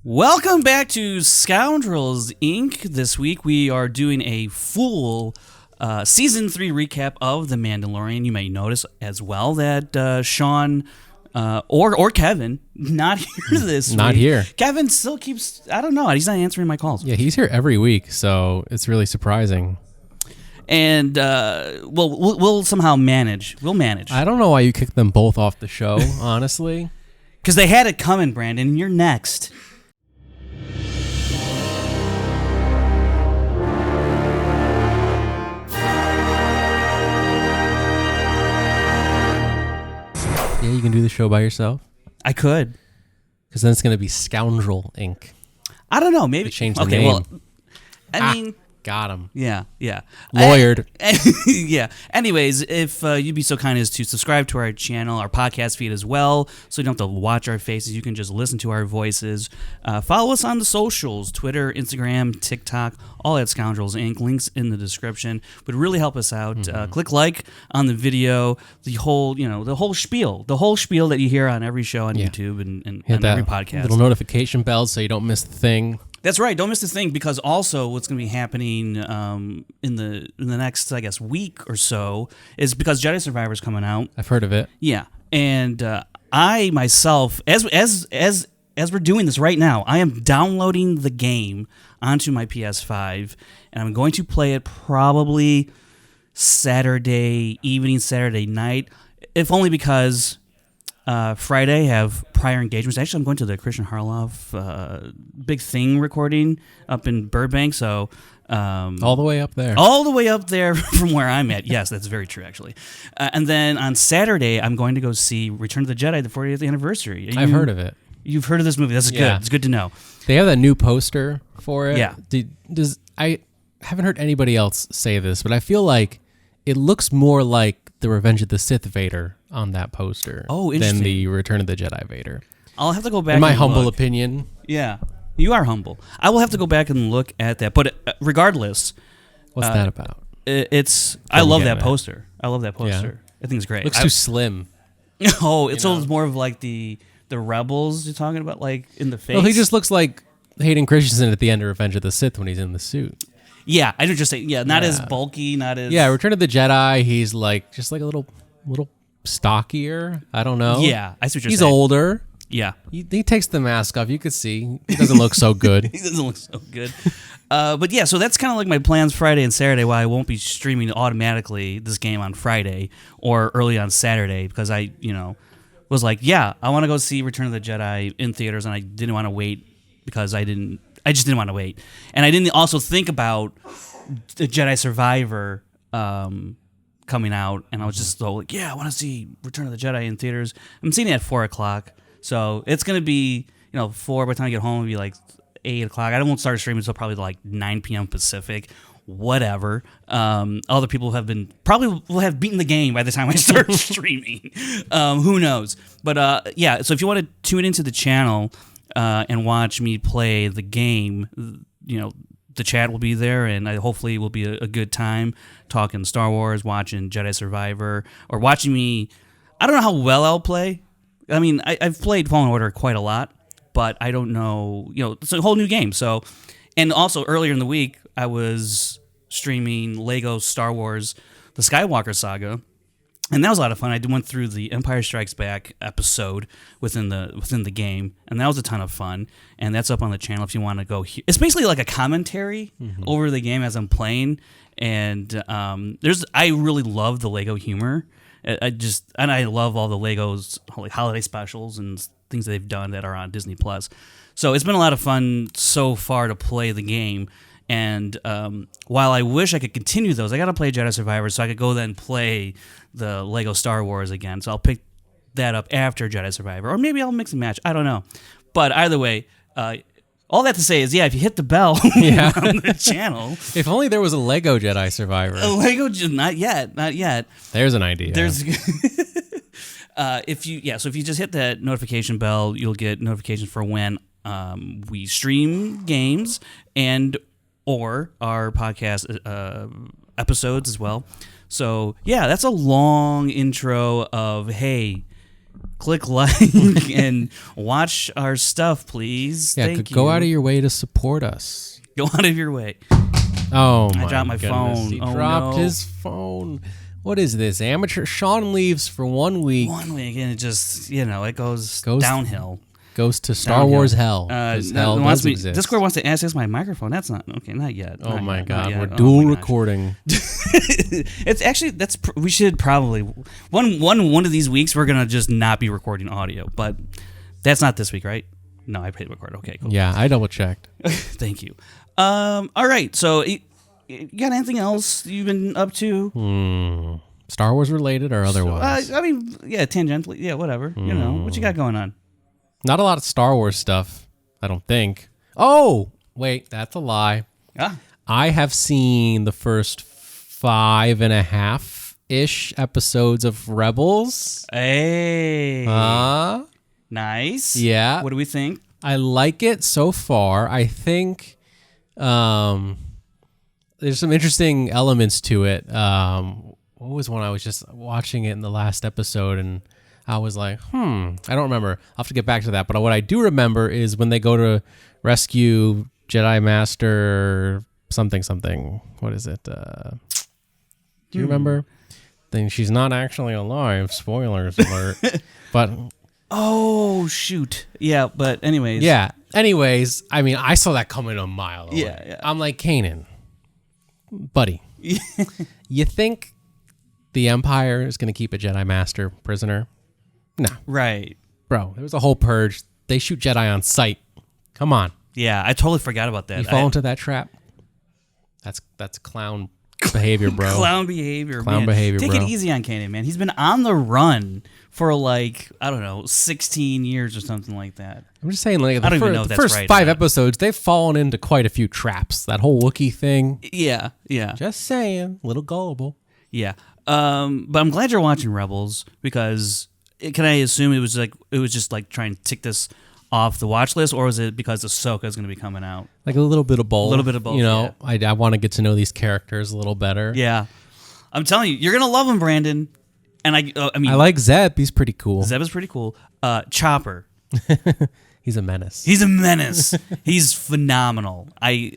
Welcome back to Scoundrels, Inc. This week we are doing a full Season 3 recap of The Mandalorian. You may notice as well that Sean or Kevin not here this week. Not here. Kevin still keeps, I don't know, he's not answering my calls. Yeah, he's here every week, so it's really surprising. And we'll somehow manage. We'll manage. I don't know why you kicked them both off the show, honestly. Because they had it coming, Brandon. You're next. Yeah, you can do the show by yourself. I could. Because then it's going to be Scoundrel Inc. I don't know. Maybe They changed the name. Well, I mean, got him. yeah. Lawyered. Yeah. Anyways, if you'd be so kind as to subscribe to our channel, our podcast feed as well, so you don't have to watch our faces. You can just listen to our voices. Follow us on the socials: Twitter, Instagram, TikTok, all at Scoundrels Inc. Links in the description. Would really help us out. Click like on the video. The whole spiel that you hear on every show on YouTube and Hit on that every podcast. little notification bell so you don't miss the thing. That's right. Don't miss the thing, because also what's going to be happening in the next, I guess, week or so is because Jedi Survivor is coming out. I've heard of it. Yeah, and I myself, as we're doing this right now, I am downloading the game onto my PS5, and I'm going to play it probably Saturday evening, Saturday night, if only because Friday have prior engagements. Actually, I'm going to the Christian Harloff Big Thing recording up in Burbank, so All the way up there. all the way up there from where I'm at. Yes, that's very true, actually. And then on Saturday, I'm going to go see Return of the Jedi, the 40th anniversary. I've heard of it. You've heard of this movie. That's Yeah. good. It's good to know. They have that new poster for it. Yeah. I haven't heard anybody else say this, but I feel like it looks more like the Revenge of the Sith Vader on that poster Oh, than interesting. the Return of the Jedi Vader. I'll have to go back In my and humble look. opinion. Yeah, you are humble. I will have to go back and look at that. But regardless, What's that about? I love getting that at? poster. I love that poster. I think it's great. Looks too slim. Oh, it's more of like the rebels you're talking about, like in the face. Well, he just looks like Hayden Christensen at the end of Revenge of the Sith when he's in the suit. Yeah, I would just say not Yeah. as bulky, not as Yeah, Return of the Jedi, he's like just like a little stockier. I don't know. Yeah, I see what you're He's saying. older. Yeah, He takes the mask off. You could see he doesn't look so good. he doesn't look so good. But yeah, so that's kind of like my plans Friday and Saturday. Why I won't be streaming automatically this game on Friday or early on Saturday, because I was like, yeah, I want to go see Return of the Jedi in theaters, and I didn't want to wait because I just didn't want to wait, and I didn't also think about the Jedi Survivor coming out, and I was just so like, yeah, I want to see Return of the Jedi in theaters. I'm seeing it at 4:00, so it's gonna be 4 by the time I get home. It'll be like 8:00. I won't start streaming until probably like 9 p.m. Pacific. Whatever. Other people probably will have beaten the game by the time I start streaming. Who knows? But yeah. So if you want to tune into the channel and watch me play the game, the chat will be there, and hopefully it will be a good time talking Star Wars, watching Jedi Survivor, or watching me. I don't know how well I'll play. I mean, I've played Fallen Order quite a lot, but I don't know. It's a whole new game. So, and also earlier in the week, I was streaming Lego Star Wars: The Skywalker Saga, and that was a lot of fun. I went through the Empire Strikes Back episode within the game, and that was a ton of fun. And that's up on the channel if you want to go. It's basically like a commentary over the game as I'm playing. And I really love the Lego humor. I love all the Legos like holiday specials and things that they've done that are on Disney Plus. So it's been a lot of fun so far to play the game. And while I wish I could continue those, I got to play Jedi Survivor so I could go then play the Lego Star Wars again. So I'll pick that up after Jedi Survivor, or maybe I'll mix and match. I don't know. But either way, all that to say is, yeah, if you hit the bell on the channel. If only there was a Lego Jedi Survivor. Lego, not yet. There's an idea. So if you just hit that notification bell, you'll get notifications for when we stream games or our podcast episodes as well. So yeah, that's a long intro of, hey, click like and watch our stuff, please. Yeah, Thank you. Go out of your way to support us. Go out of your way. Oh, I dropped my goodness. phone. He Oh, dropped no. his phone. What is this? Amateur Sean leaves for 1 week. 1 week, and it just, it goes Goes- downhill. Goes to Star Wars hell. 'Cause hell does exist. Discord wants to access my microphone. That's not okay. Not yet. Oh Not my yet, god, not yet. we're Oh dual my gosh. recording. It's actually we should probably one of these weeks we're gonna just not be recording audio, but that's not this week, right? No, I hit record. Okay, cool. Yeah, I double checked. Thank you. All right. So, you got anything else you've been up to? Star Wars related or otherwise? I mean, yeah, tangentially, yeah, whatever. What you got going on? Not a lot of Star Wars stuff, I don't think. Oh, wait, that's a lie. Ah, I have seen the first 5.5-ish episodes of Rebels. hey, nice. Yeah. What do we think? I like it so far. I think there's some interesting elements to it. What was one I was just watching it in the last episode and I was like, I don't remember. I'll have to get back to that. But what I do remember is when they go to rescue Jedi Master something. What is it? Do you remember? Then she's not actually alive. Spoilers alert. But Oh shoot. Yeah, but anyways. yeah. Anyways, I mean, I saw that coming a mile away. Yeah. I'm like, Kanan, buddy, you think the Empire is going to keep a Jedi Master prisoner? No. Right. Bro, there was a whole purge. They shoot Jedi on sight. Come on. Yeah, I totally forgot about that. You fall into that trap? That's clown behavior, bro. Clown behavior. Clown man. behavior, Take bro. it easy on Kanan, man. He's been on the run for like, I don't know, 16 years or something like that. I'm just saying, like, I don't even know if the that's first right or 5 not. episodes, they've fallen into quite a few traps. That whole Wookiee thing. Yeah. Just saying, little gullible. Yeah. But I'm glad you're watching Rebels because can I assume it was just like trying to tick this off the watch list, or was it because Ahsoka is going to be coming out? Like a little bit of both. A little bit of both, You know, I want to get to know these characters a little better. Yeah. I'm telling you, you're going to love him, Brandon. And I mean, I like Zeb. He's pretty cool. Zeb is pretty cool. Chopper. He's a menace. He's a menace. He's phenomenal. I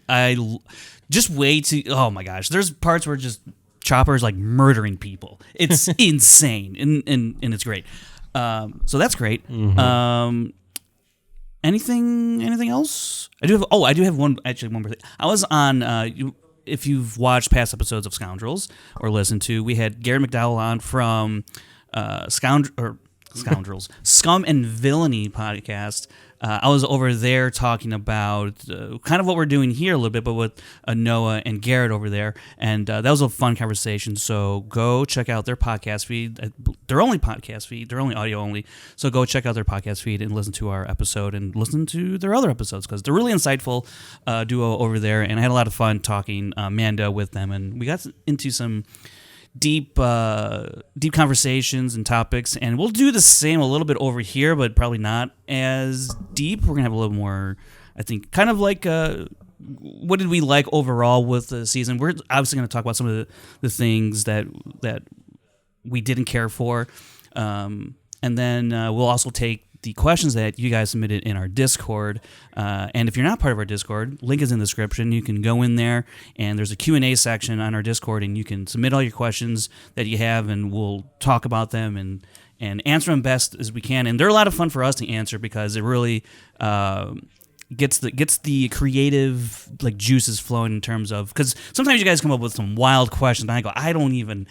just wait to. Oh my gosh, there's parts where just Chopper is like murdering people. It's insane, and it's great. So that's great. Anything else? I do have one more thing. I was on. If you've watched past episodes of Scoundrels or listened to, we had Gary McDowell on from Scoundrels, Scum and Villainy podcast. I was over there talking about kind of what we're doing here a little bit, but with Noah and Garrett over there, and that was a fun conversation. So go check out their podcast feed. Their only podcast feed. They're only audio only. So go check out their podcast feed and listen to our episode and listen to their other episodes because they're really insightful duo over there. And I had a lot of fun talking Mando with them, and we got into some deep conversations and topics, and we'll do the same a little bit over here, but probably not as deep. We're gonna have a little more, I think, kind of like what did we like overall with the season. We're obviously going to talk about some of the things that we didn't care for, and then we'll also take the questions that you guys submitted in our Discord. And if you're not part of our Discord, link is in the description. You can go in there, and there's a Q&A section on our Discord, and you can submit all your questions that you have, and we'll talk about them and answer them best as we can. And they're a lot of fun for us to answer because it really gets the creative like juices flowing in terms of, because sometimes you guys come up with some wild questions and I go, I don't even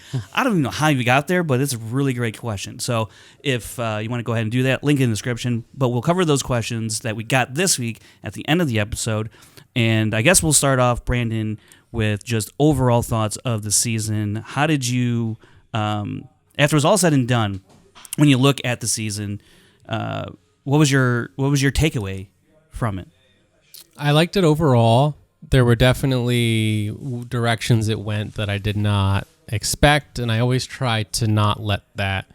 know how you got there, but it's a really great question. So if you want to go ahead and do that, link in the description. But we'll cover those questions that we got this week at the end of the episode. And I guess we'll start off, Brandon, with just overall thoughts of the season. How did you, after it was all said and done, when you look at the season, what was your takeaway from it? I liked it overall. There were definitely directions it went that I did not expect, and I always try to not let that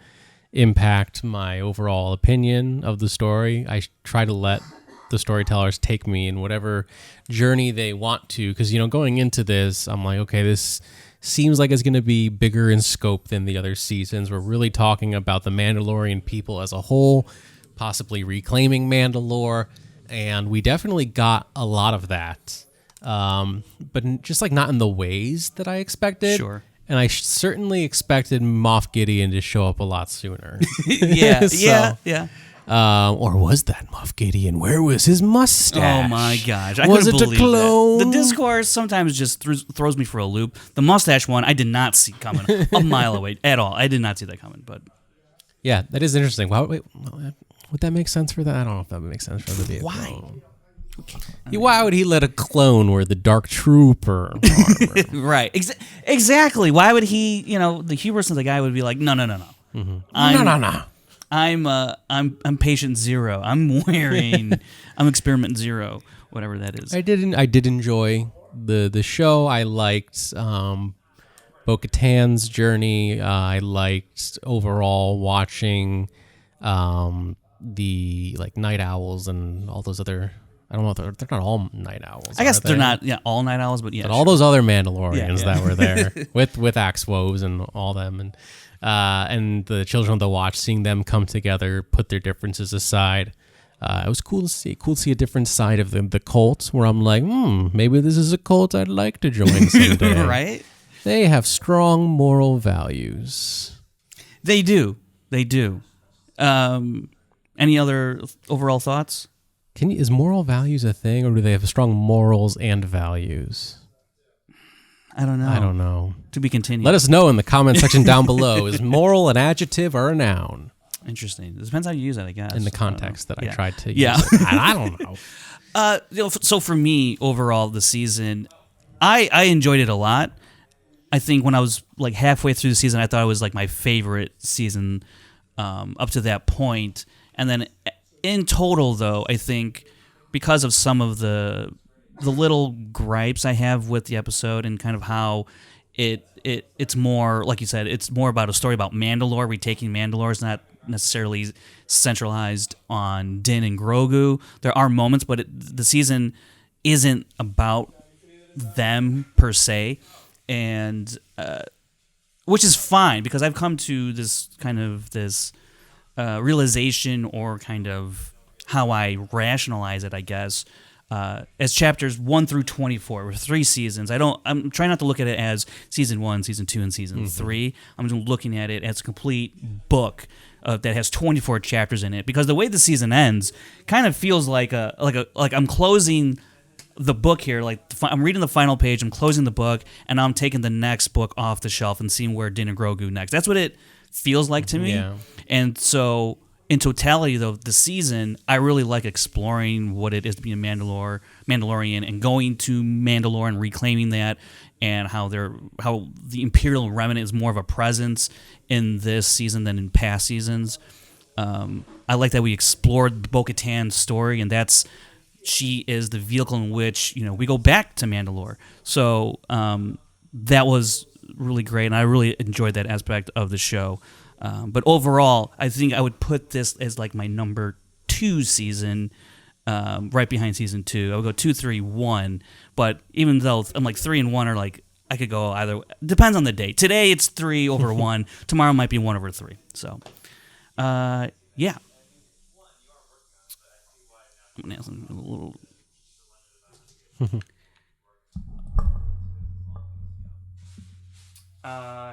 impact my overall opinion of the story. I try to let the storytellers take me in whatever journey they want to. Because, going into this, I'm like, okay, this seems like it's going to be bigger in scope than the other seasons. We're really talking about the Mandalorian people as a whole, possibly reclaiming Mandalore. And we definitely got a lot of that. But just like not in the ways that I expected. Sure. And I certainly expected Moff Gideon to show up a lot sooner. Yeah, So, yeah. Or was that Moff Gideon? Where was his mustache? Oh my gosh! I Was couldn't it a believe clone? that. The discourse sometimes just throws me for a loop. The mustache one, I did not see coming a mile away at all. I did not see that coming. But Yeah, that is interesting. Would that make sense for that? I don't know if that would make sense for the vehicle. why? Why would he let a clone wear the Dark Trooper armor? Right? Exactly. Why would he? The hubris of the guy would be like, no. No. I'm patient zero. I'm experiment zero, whatever that is. I did enjoy the show. I liked Bo-Katan's journey. I liked overall watching the night owls and all those other. I don't know if they're not all night owls. I guess they're not all night owls, but yeah. But all those other Mandalorians Yeah. that were there with Axe Woves and all them and the Children of the Watch, seeing them come together, put their differences aside. It was cool to see. Cool to see a different side of the cult where I'm like, maybe this is a cult I'd like to join someday. Right? They have strong moral values. They do. Any other overall thoughts? Is moral values a thing, or do they have strong morals and values? I don't know. To be continued. Let us know in the comment section down below. Is moral an adjective or a noun? Interesting. It depends how you use it, I guess. In the context that I tried to use Yeah. it. I don't know. So for me, overall, the season, I enjoyed it a lot. I think when I was halfway through the season, I thought it was my favorite season up to that point. And then in total, though, I think because of some of the little gripes I have with the episode and kind of how it's more, like you said, it's more about a story about Mandalore, retaking Mandalore. It's not necessarily centralized on Din and Grogu. There are moments, but the season isn't about them per se, and which is fine because I've come to this realization, or kind of how I rationalize it, I guess, as chapters 1 through 24, with 3 seasons. I'm trying not to look at it as season 1, season 2, and season 3. I'm just looking at it as a complete book that has 24 chapters in it, because the way the season ends kind of feels like I'm closing the book here. I'm reading the final page, I'm closing the book, and I'm taking the next book off the shelf and seeing where Din and Grogu next. That's what it feels like to me. Yeah. And so in totality, though, the season, I really like exploring what it is to be a Mandalorian, and going to Mandalore and reclaiming that, and how the Imperial Remnant is more of a presence in this season than in past seasons. I like that we explored Bo-Katan's story, and she is the vehicle in which we go back to Mandalore. So that was really great, and I really enjoyed that aspect of the show. But overall, I think I would put this as my number 2 season, right behind season 2. I would go 2, 3, 1. But even though I'm 3 and 1 are I could go either. Depends on the day. Today it's 3 over 1. Tomorrow might be 1 over 3. So, yeah. I'm gonna ask them a little.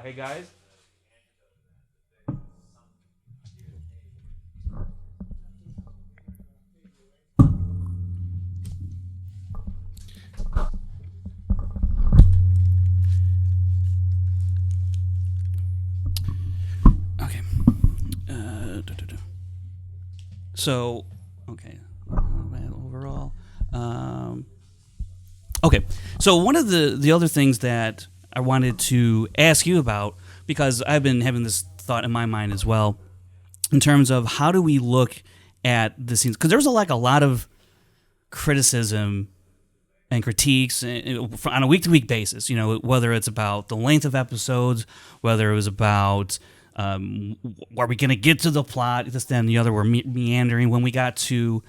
Hey guys. Okay. So, okay. Overall. Okay. So one of the other things that I wanted to ask you about, because I've been having this thought in my mind as well, in terms of how do we look at the scenes, because there was a lot of criticism and critiques on a week-to-week basis, whether it's about the length of episodes, whether it was about are we going to get to the plot, this, then the other, we're meandering. When we got to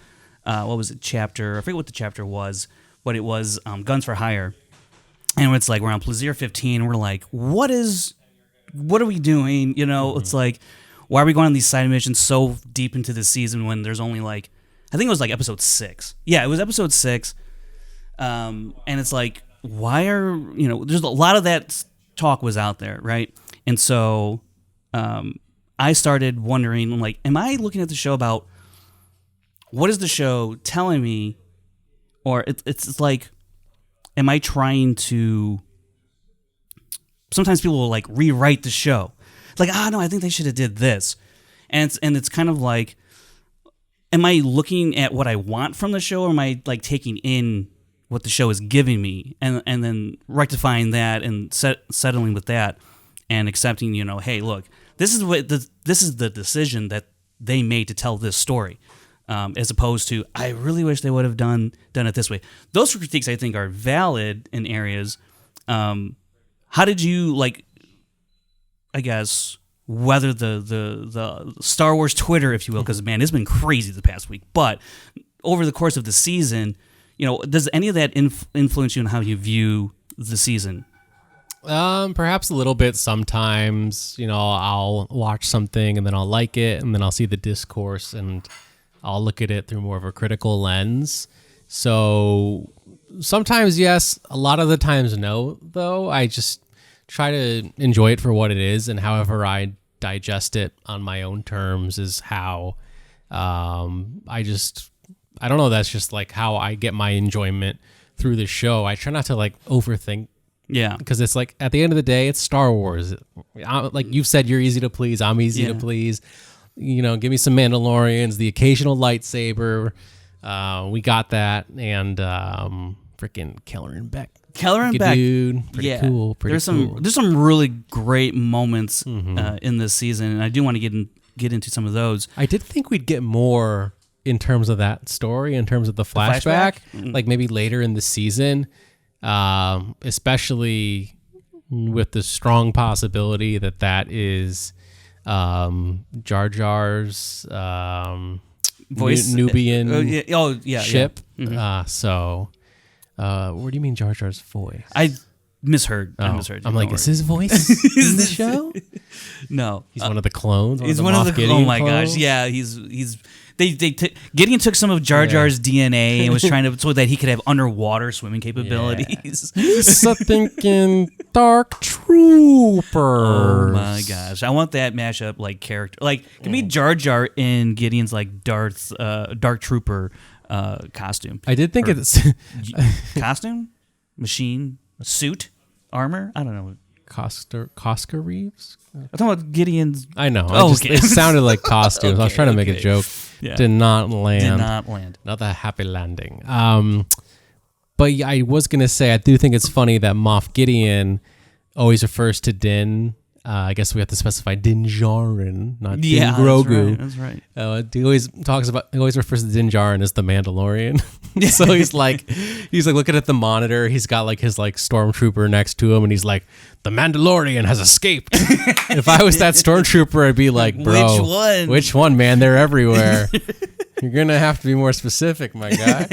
what was it, chapter? I forget what the chapter was, but it was Guns for Hire. And it's like we're on Plaisir 15. We're like, what are we doing? You know, it's like, why are we going on these side missions so deep into the season when there's only like, I think it was like episode 6. Yeah, it was episode 6. And it's like, why are, you know, there's a lot of that talk was out there, right? And so I started wondering, like, am I looking at the show about what is the show telling me? Or it's like, am I trying to... Sometimes people will like rewrite the show. Like, no, I think they should have did this. And it's kind of like, am I looking at what I want from the show, or am I like taking in what the show is giving me and then rectifying that and settling with that and accepting, you know, hey, look, this is the decision that they made to tell this story. As opposed to, I really wish they would have done it this way. Those critiques, I think, are valid in areas. How did you, like, I guess, weather the Star Wars Twitter, if you will? Because, man, it's been crazy the past week. But over the course of the season, you know, does any of that influence you on how you view the season? Perhaps a little bit sometimes. You know, I'll watch something and then I'll like it, and then I'll see the discourse and I'll look at it through more of a critical lens. So sometimes yes, a lot of the times no, though. I just try to enjoy it for what it is, and however I digest it on my own terms is how I don't know, that's just like how I get my enjoyment through the show. I try not to like overthink. Yeah. Because it's like, at the end of the day, it's Star Wars. Like you've said, you're easy to please. I'm easy to please. You know, give me some Mandalorians, the occasional lightsaber. We got that. And freaking Keller and Beck. Keller and Beck, dude, pretty cool. There's some really great moments in this season, and I do want to get into some of those. I did think we'd get more in terms of that story, in terms of the flashback? Like maybe later in the season, especially with the strong possibility that is Jar Jar's voice, Nubian ship. Yeah. So. What do you mean Jar Jar's voice? I misheard. I'm like, is his voice in the show? No, he's one of the clones. He's one of the. Gideon Oh my clones? gosh! Yeah, he's. Gideon took some of Jar Jar's DNA and was trying to so that he could have underwater swimming capabilities. So thinking Dark Troopers. Oh my gosh! I want that mashup like character. Like, give me Jar Jar in Gideon's like Dark Trooper costume. I did think it's costume, machine, suit, armor. I don't know. Cosca Reeves? I'm talking about Gideon's. I know. Okay. It sounded like costumes. I was trying to make a joke. Yeah. Did not land. Not a happy landing. But yeah, I was going to say, I do think it's funny that Moff Gideon always refers to Din. I guess we have to specify Din Djarin, not Din Grogu. That's right. He always refers to Din Djarin as the Mandalorian. So he's like looking at the monitor. He's got like his like stormtrooper next to him, and he's like, "The Mandalorian has escaped." If I was that stormtrooper, I'd be like, "Bro, which one, man? They're everywhere." You're gonna have to be more specific, my guy.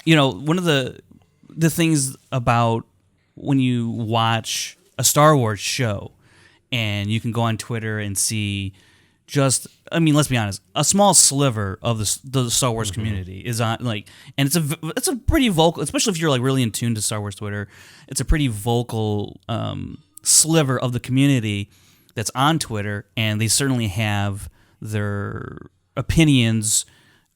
You know, one of the things about when you watch a Star Wars show and you can go on Twitter and see let's be honest, a small sliver of the Star Wars community is on, like, and it's a pretty vocal, especially if you're like really in tune to Star Wars Twitter, it's a pretty vocal sliver of the community that's on Twitter, and they certainly have their opinions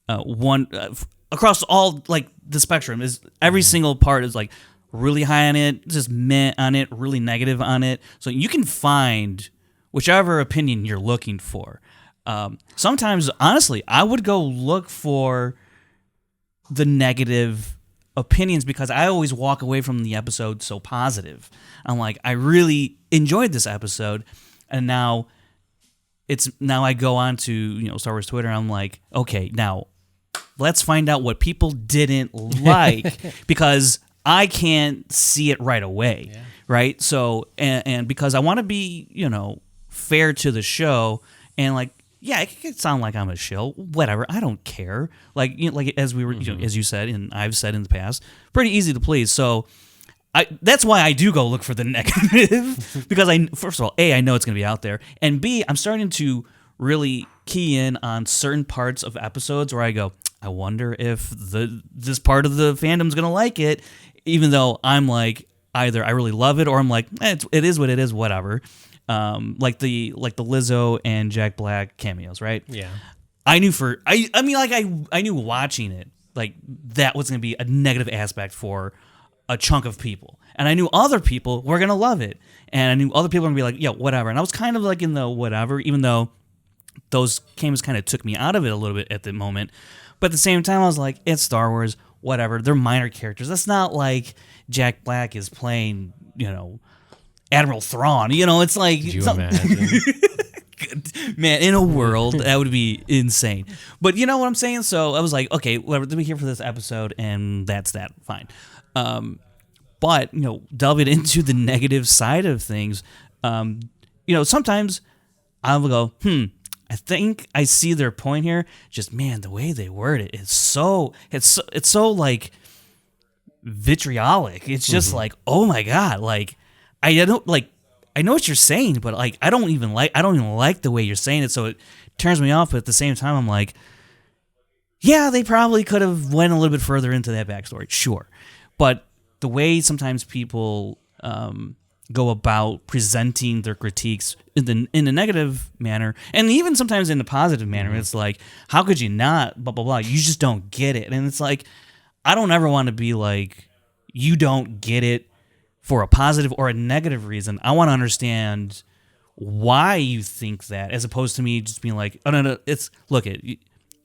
across all like the spectrum. Is every single part is like really high on it, just meh on it, really negative on it. So you can find whichever opinion you're looking for. Sometimes, honestly, I would go look for the negative opinions because I always walk away from the episode so positive. I'm like, I really enjoyed this episode, and now I go on to Star Wars Twitter. And I'm like, okay, now let's find out what people didn't like because I can't see it right away, right? So, and because I want to be, fair to the show, and like yeah, it could sound like I'm a shill. Whatever, I don't care. Like, like as we were, as you said, and I've said in the past, pretty easy to please. So, that's why I do go look for the negative because first of all, A, I know it's going to be out there, and B, I'm starting to really key in on certain parts of episodes where I go, I wonder if this part of the fandom's going to like it, even though I'm like, either I really love it or I'm like, it is what it is, whatever. Like the Lizzo and Jack Black cameos, right? Yeah. I knew I knew watching it, like that was going to be a negative aspect for a chunk of people. And I knew other people were going to love it. And I knew other people were going to be like, yeah, whatever. And I was kind of like in the whatever, even though those cameos kind of took me out of it a little bit at the moment. But at the same time, I was like, it's Star Wars, whatever. They're minor characters. That's not like Jack Black is playing, Admiral Thrawn. It's like... Could you imagine? Man, in a world, that would be insane. But you know what I'm saying? So I was like, okay, whatever, let me hear for this episode, and that's that. Fine. But, delving into the negative side of things, sometimes I'll go, I think I see their point here. Just, man, the way they word it is so like vitriolic. It's just like, oh my God, like I don't like. I know what you're saying, but like I don't even like the way you're saying it. So it turns me off. But at the same time, I'm like, yeah, they probably could have went a little bit further into that backstory, sure. But the way sometimes people go about presenting their critiques in a negative manner, and even sometimes in a positive manner, it's like, how could you not? Blah blah blah. You just don't get it, and it's like, I don't ever want to be like, you don't get it for a positive or a negative reason. I want to understand why you think that, as opposed to me just being like, oh no, it's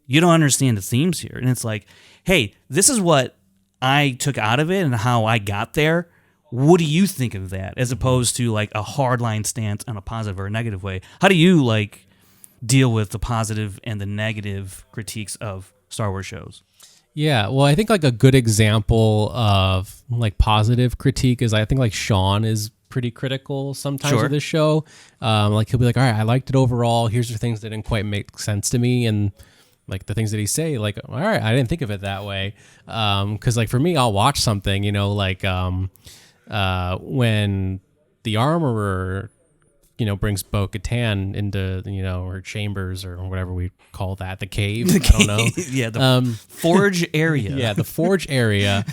you don't understand the themes here, and it's like, hey, this is what I took out of it and how I got there. What do you think of that? As opposed to like a hardline stance on a positive or a negative way. How do you like deal with the positive and the negative critiques of Star Wars shows? Yeah, well, I think like a good example of like positive critique is I think like Sean is pretty critical sometimes of this show. Like he'll be like, all right, I liked it overall. Here's the things that didn't quite make sense to me, and like the things that he say, like, all right, I didn't think of it that way. Because like for me, I'll watch something, like when the Armorer, brings Bo-Katan into, her chambers or whatever we call that, the cave. I don't know. Yeah, the forge area. Yeah, the forge area.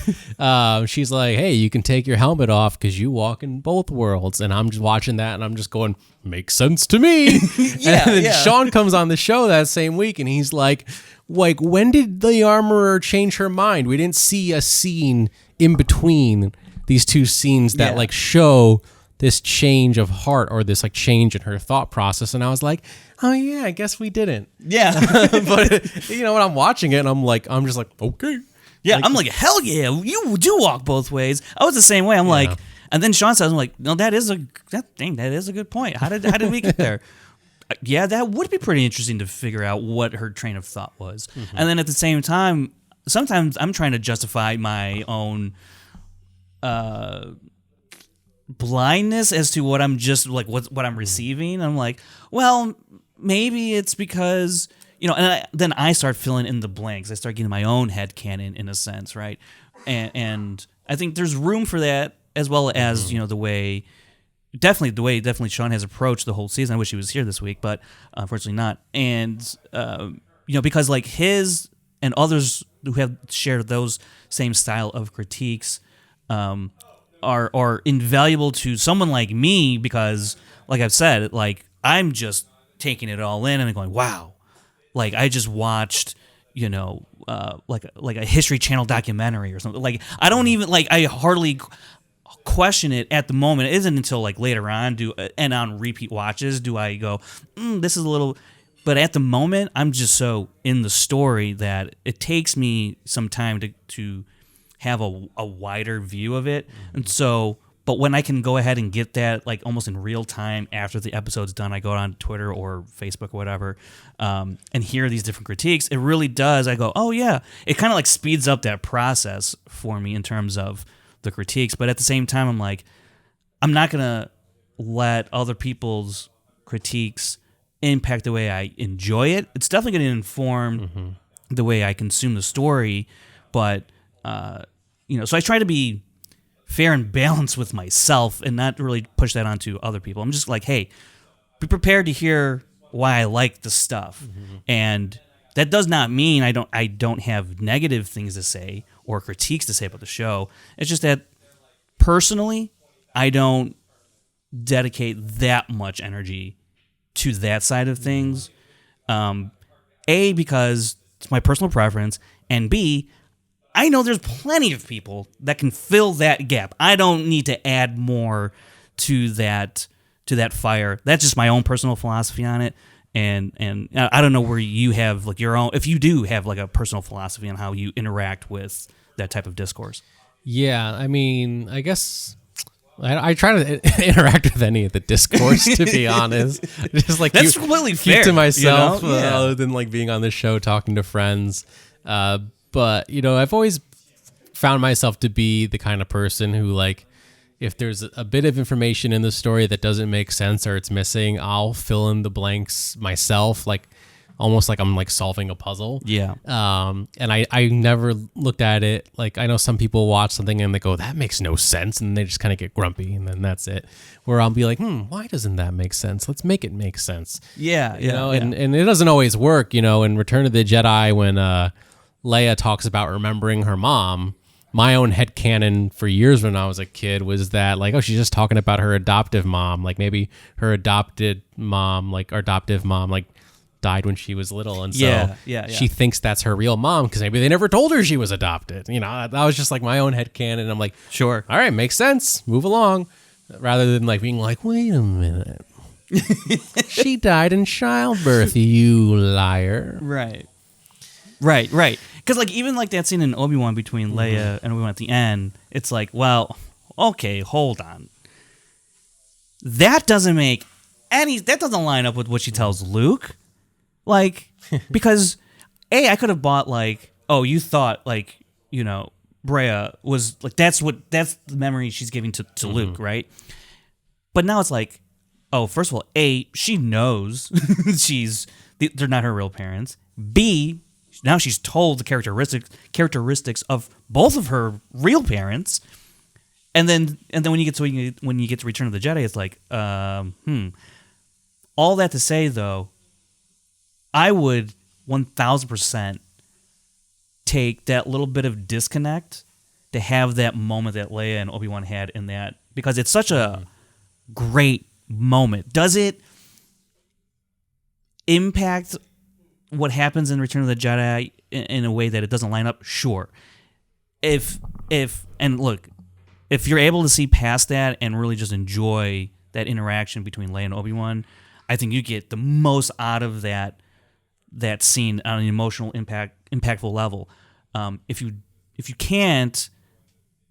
She's like, hey, you can take your helmet off because you walk in both worlds. And I'm just watching that and I'm just going, makes sense to me. Yeah, and then Sean comes on the show that same week and he's like, when did the Armorer change her mind? We didn't see a scene in between these two scenes that like show this change of heart or this like change in her thought process. And I was like, oh yeah, I guess we didn't. Yeah. But when I'm watching it and I'm just like, okay. Yeah. I'm like, hell yeah, you do walk both ways. I was the same way. I'm like, and then Sean says, I'm like, no, that is a good point. How did we get there? Yeah, that would be pretty interesting to figure out what her train of thought was. Mm-hmm. And then at the same time, sometimes I'm trying to justify my own blindness as to what I'm just like what I'm receiving. I'm like, well, maybe it's because and then I start filling in the blanks. I start getting my own headcanon in a sense, right? And I think there's room for that, as well as the way Sean has approached the whole season. I wish he was here this week, but unfortunately not. And because like his and others who have shared those same style of critiques are invaluable to someone like me, because like I've said, like I'm just taking it all in and going, wow, like I just watched like a History Channel documentary or something. Like I don't even like, I hardly question it at the moment. It isn't until like later on and on repeat watches do I go, this is a little. But at the moment, I'm just so in the story that it takes me some time to have a wider view of it. And so, but when I can go ahead and get that like almost in real time after the episode's done, I go on Twitter or Facebook or whatever, and hear these different critiques, it really does. I go, oh yeah, it kind of like speeds up that process for me in terms of the critiques. But at the same time, I'm like, I'm not going to let other people's critiques impact the way I enjoy it. It's definitely going to inform the way I consume the story, but so I try to be fair and balanced with myself and not really push that onto other people. I'm just like, hey, be prepared to hear why I like the stuff, and that does not mean I don't have negative things to say or critiques to say about the show. It's just that personally, I don't dedicate that much energy to that side of things. A, because it's my personal preference, and B, I know there's plenty of people that can fill that gap. I don't need to add more to that fire. That's just my own personal philosophy on it. And I don't know where you have like your own, if you do have like a personal philosophy on how you interact with that type of discourse. Yeah, I mean, I guess I try to interact with any of the discourse, to be honest. Just like that's completely fair. Keep to myself, Yeah. Other than like being on the show, talking to friends. But I've always found myself to be the kind of person who, like, if there's a bit of information in the story that doesn't make sense or it's missing, I'll fill in the blanks myself, like almost like I'm like solving a puzzle. Yeah. And I never looked at it like, I know some people watch something and they go, that makes no sense, and they just kind of get grumpy, and then that's it. Where I'll be like, why doesn't that make sense? Let's make it make sense. Yeah. And it doesn't always work. In Return of the Jedi, when Leia talks about remembering her mom, my own headcanon for years when I was a kid was that, like, oh, she's just talking about her adoptive mom. Like, maybe her adoptive mom, like died when she was little. And so she thinks that's her real mom because maybe they never told her she was adopted. That was just like my own headcanon. I'm like, sure. All right, makes sense. Move along. Rather than like being like, wait a minute. She died in childbirth, you liar. Right. Because like even like that scene in Obi-Wan between Leia and Obi-Wan at the end, it's like, well, okay, hold on. That doesn't line up with what she tells Luke. Like, because I could have bought like, oh, you thought like, Brea was like, that's the memory she's giving to Luke, right? But now it's like, oh, first of all, she knows they're not her real parents. B, now she's told the characteristics of both of her real parents, and then when you get to Return of the Jedi, it's like, all that to say though, I would 1000% take that little bit of disconnect to have that moment that Leia and Obi-Wan had in that, because it's such a great moment. Does it impact what happens in Return of the Jedi in a way that it doesn't line up? Sure. If you're able to see past that and really just enjoy that interaction between Leia and Obi-Wan, I think you get the most out of that scene on an emotional impactful level. If you can't,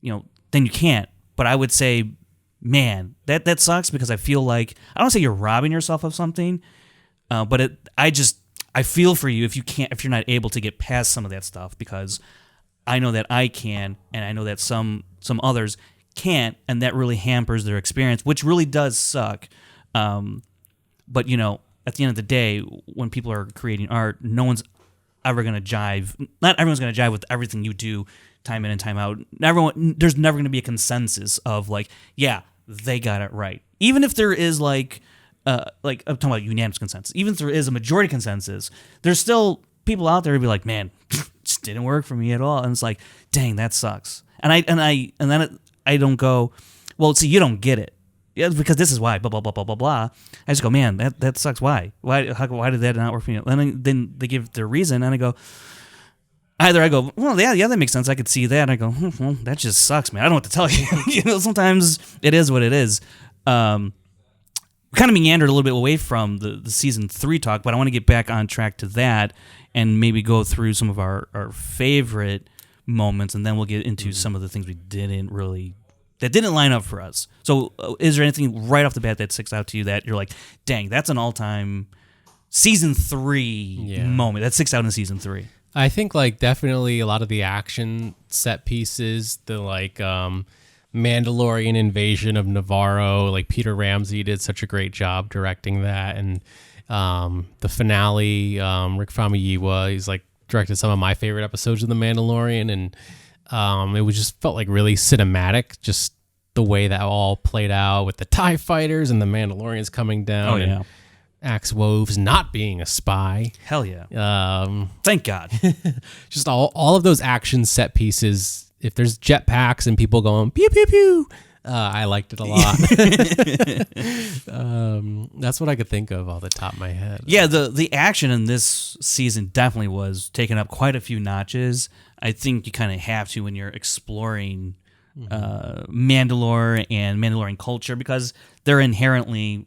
then you can't. But I would say, man, that sucks, because I feel like, I don't say you're robbing yourself of something, but I feel for you if you're not able to get past some of that stuff, because I know that I can, and I know that some others can't, and that really hampers their experience, which really does suck. But at the end of the day, when people are creating art, no one's ever going to jive. Not everyone's going to jive with everything you do, time in and time out. There's never going to be a consensus of like, yeah, they got it right. Even if there is like I'm talking about unanimous consensus. Even if there is a majority consensus, there's still people out there who be like, man, just didn't work for me at all. And it's like, dang, that sucks. And then I don't go, well, see, you don't get it. Yeah, because this is why, blah, blah, blah, blah, blah, blah. I just go, man, that sucks. Why? Why did that not work for you? And then they give their reason, and I go, well, yeah, that makes sense. I could see that. And I go, well, that just sucks, man. I don't know what to tell you. Sometimes it is what it is. We kind of meandered a little bit away from the season 3 talk, but I want to get back on track to that and maybe go through some of our favorite moments, and then we'll get into some of the things that didn't line up for us. So is there anything right off the bat that sticks out to you that you're like, dang, that's an all-time season 3 moment that sticks out in season 3? I think like definitely a lot of the action set pieces, the like Mandalorian invasion of Navarro, like Peter Ramsey did such a great job directing that, and The finale, Rick Famuyiwa, he's like directed some of my favorite episodes of The Mandalorian, and it was just felt like really cinematic, just the way that all played out with the TIE fighters and the Mandalorians coming down. Oh, yeah. And Axe Woves not being a spy. Hell yeah. Thank God. Just all of those action set pieces. If there's jetpacks and people going pew pew pew, I liked it a lot. That's what I could think of off the top of my head. Yeah, the action in this season definitely was taking up quite a few notches. I think you kind of have to when you're exploring Mandalore and Mandalorian culture, because they're inherently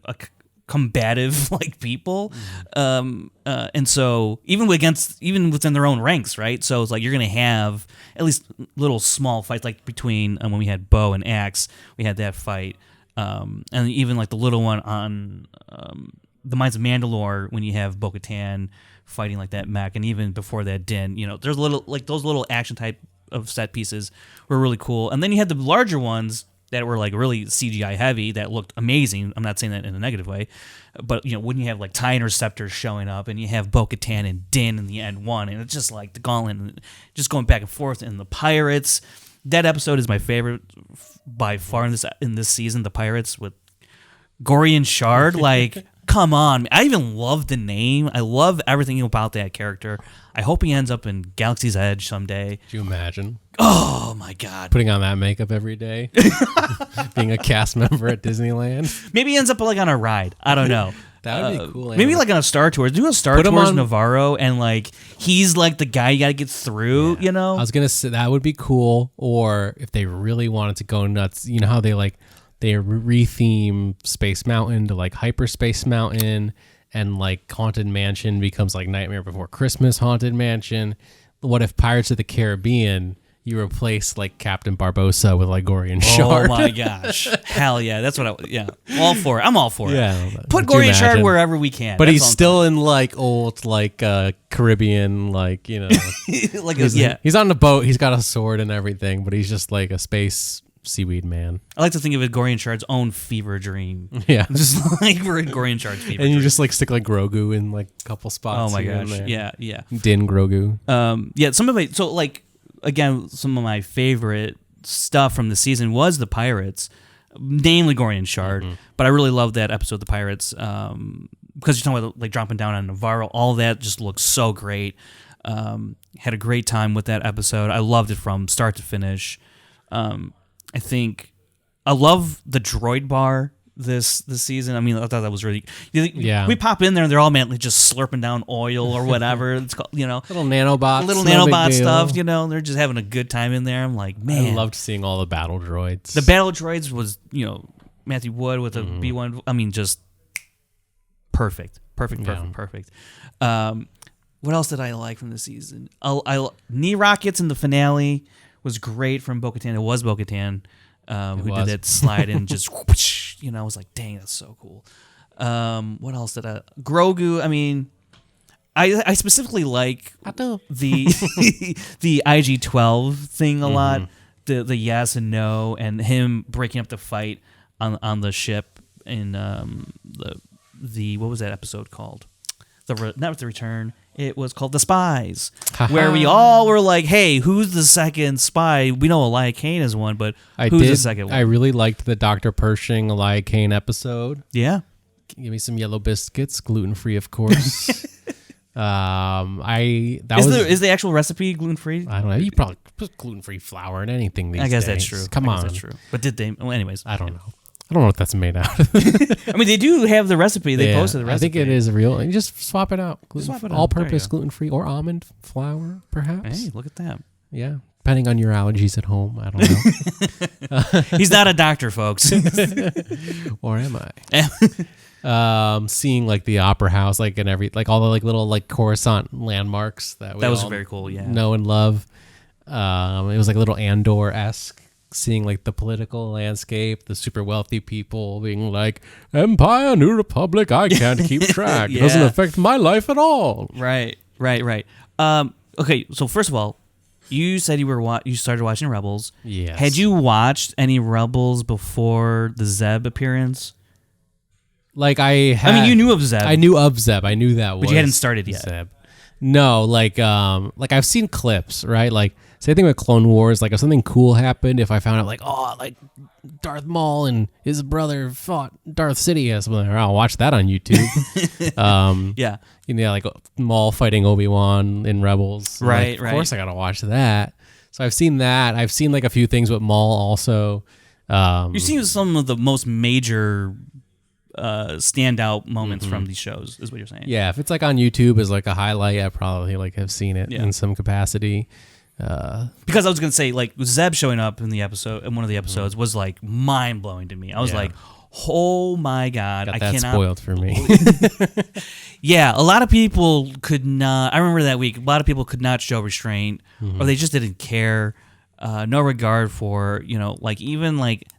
combative like people, and so even within their own ranks, right? So it's like you're gonna have at least little small fights, like between when we had Bo and Axe, we had that fight, and even like the little one on the Mines of Mandalore when you have Bo-Katan fighting like that mech, and even before that Din, there's those little action type of set pieces were really cool. And then you had the larger ones that were like really CGI heavy that looked amazing. I'm not saying that in a negative way, but when you have like TIE interceptors showing up and you have Bo-Katan and Din in the end one, and it's just like the gauntlet and just going back and forth, and the pirates. That episode is my favorite by far in this season. The pirates with Gorian Shard, like. Come on. I even love the name. I love everything about that character. I hope he ends up in Galaxy's Edge someday. Could you imagine? Oh, my God. Putting on that makeup every day? Being a cast member at Disneyland? Maybe he ends up like on a ride. I don't know. That would be cool. Maybe like on a Star Tours. Do a Star Tours Navarro, and like he's like the guy you got to get through, I was going to say that would be cool. Or if they really wanted to go nuts, you know how they re-theme Space Mountain to like Hyperspace Mountain, and like Haunted Mansion becomes like Nightmare Before Christmas Haunted Mansion. What if Pirates of the Caribbean, you replace like Captain Barbossa with like Gorian Shard? Oh my gosh. Hell yeah. That's what all for it. I'm all for it. Yeah. Put Gorian Shard wherever we can. But he's still in like old like Caribbean, like, he's on the boat, he's got a sword and everything, but he's just like a space seaweed man. I like to think of it Gorian Shard's own fever dream. Yeah. Just like we're in Gorian Shard's fever dream. And you just like stick like Grogu in like a couple spots. Oh my gosh. Yeah. Din Grogu. Some of my favorite stuff from the season was the pirates, namely Gorian Shard. Mm-hmm. But I really loved that episode, the pirates, because you're talking about like dropping down on Navarro. All that just looks so great. Had a great time with that episode. I loved it from start to finish. I think I love the droid bar this season. I mean, I thought that was really. Yeah. We pop in there and they're all manly just slurping down oil or whatever it's called. Little nanobots, little nanobot stuff. They're just having a good time in there. I'm like, man, I loved seeing all the battle droids. The battle droids was Matthew Wood with a B1. I mean, just perfect. What else did I like from the season? Knee rockets in the finale was great from Bo-Katan. It was Bo-Katan who did that slide and just whoosh, I was like, dang, that's so cool. What else did Grogu? I mean, I specifically like the the IG-12 thing a lot. The yes and no, and him breaking up the fight on the ship in the what was that episode called? Not the Return. It was called The Spies, where we all were like, hey, who's the second spy? We know Elia Kane is one, but who's the second one? I really liked the Dr. Pershing, Elia Kane episode. Yeah. Give me some yellow biscuits, gluten-free, of course. Is the actual recipe gluten-free? I don't know. You probably put gluten-free flour in anything these days. I guess that's true. Come on. That's true. But did they? Well, anyways. I don't know. I don't know what that's made out of. I mean, they do have the recipe. They posted the recipe. I think it is real. You just swap it out. All-purpose, gluten-free, or almond flour, perhaps. Hey, look at that. Yeah. Depending on your allergies at home. I don't know. He's not a doctor, folks. Or am I? Seeing like the opera house, like and all the like little like Coruscant landmarks that was very cool. Yeah, know and love. It was like a little Andor-esque. Seeing like the political landscape, the super wealthy people being like, Empire, New Republic, I can't keep track. It doesn't affect my life at all. Right. Okay, so first of all, you said you started watching Rebels. Yes. Had you watched any Rebels before the Zeb appearance? Like I mean, you knew of Zeb. I knew of Zeb. I knew that was. But you hadn't started yet. Zeb. No, like I've seen clips, right? Like same thing with Clone Wars. Like if something cool happened, if I found out like Darth Maul and his brother fought Darth Sidious, I'll watch that on YouTube. Yeah. Like Maul fighting Obi-Wan in Rebels. Right, Of course I gotta watch that. So I've seen that. I've seen like a few things with Maul also. You've seen some of the most major standout moments from these shows, is what you're saying. Yeah, if it's like on YouTube as like a highlight, I probably like have seen it in some capacity. Because I was gonna say, like, Zeb showing up in one of the episodes was like mind blowing to me. I was like, oh my god, Got I that cannot. spoiled for me. Yeah, a lot of people could not. I remember that week, a lot of people could not show restraint, or they just didn't care. No regard for, like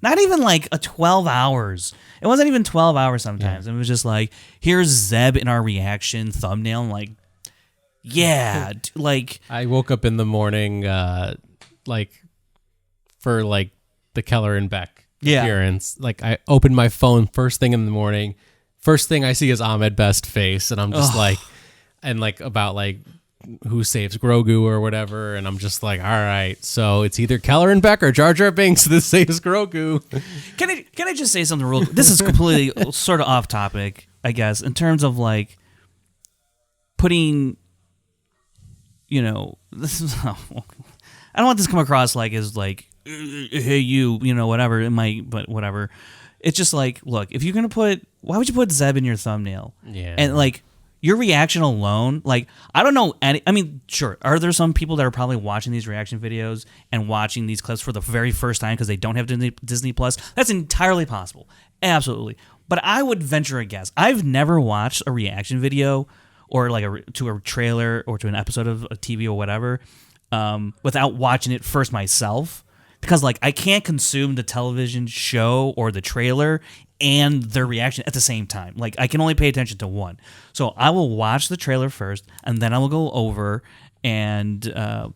not even like a 12 hours. It wasn't even 12 hours sometimes. It was just like, here's Zeb in our reaction thumbnail. I'm like, yeah, like. I woke up in the morning, for like the Keller and Beck appearance. Like I opened my phone first thing in the morning. First thing I see is Ahmed Best's face, and I'm just like, and like about like who saves Grogu or whatever, and I'm just like, all right, so it's either Keller and Beck or Jar Jar Binks that saves Grogu. Can I just say something real quick? This is completely sort of off topic, I guess, in terms of like putting, this is, I don't want this to come across like as like, hey you, whatever it might, but whatever. It's just like, look, if you're gonna why would you put Zeb in your thumbnail? Yeah, and like. Your reaction alone, like, I don't know I mean, sure, are there some people that are probably watching these reaction videos and watching these clips for the very first time because they don't have Disney Plus? That's entirely possible. Absolutely. But I would venture a guess. I've never watched a reaction video or like to a trailer or to an episode of a TV or whatever without watching it first myself. Because, like, I can't consume the television show or the trailer and their reaction at the same time. Like, I can only pay attention to one. So I will watch the trailer first, and then I will go over and I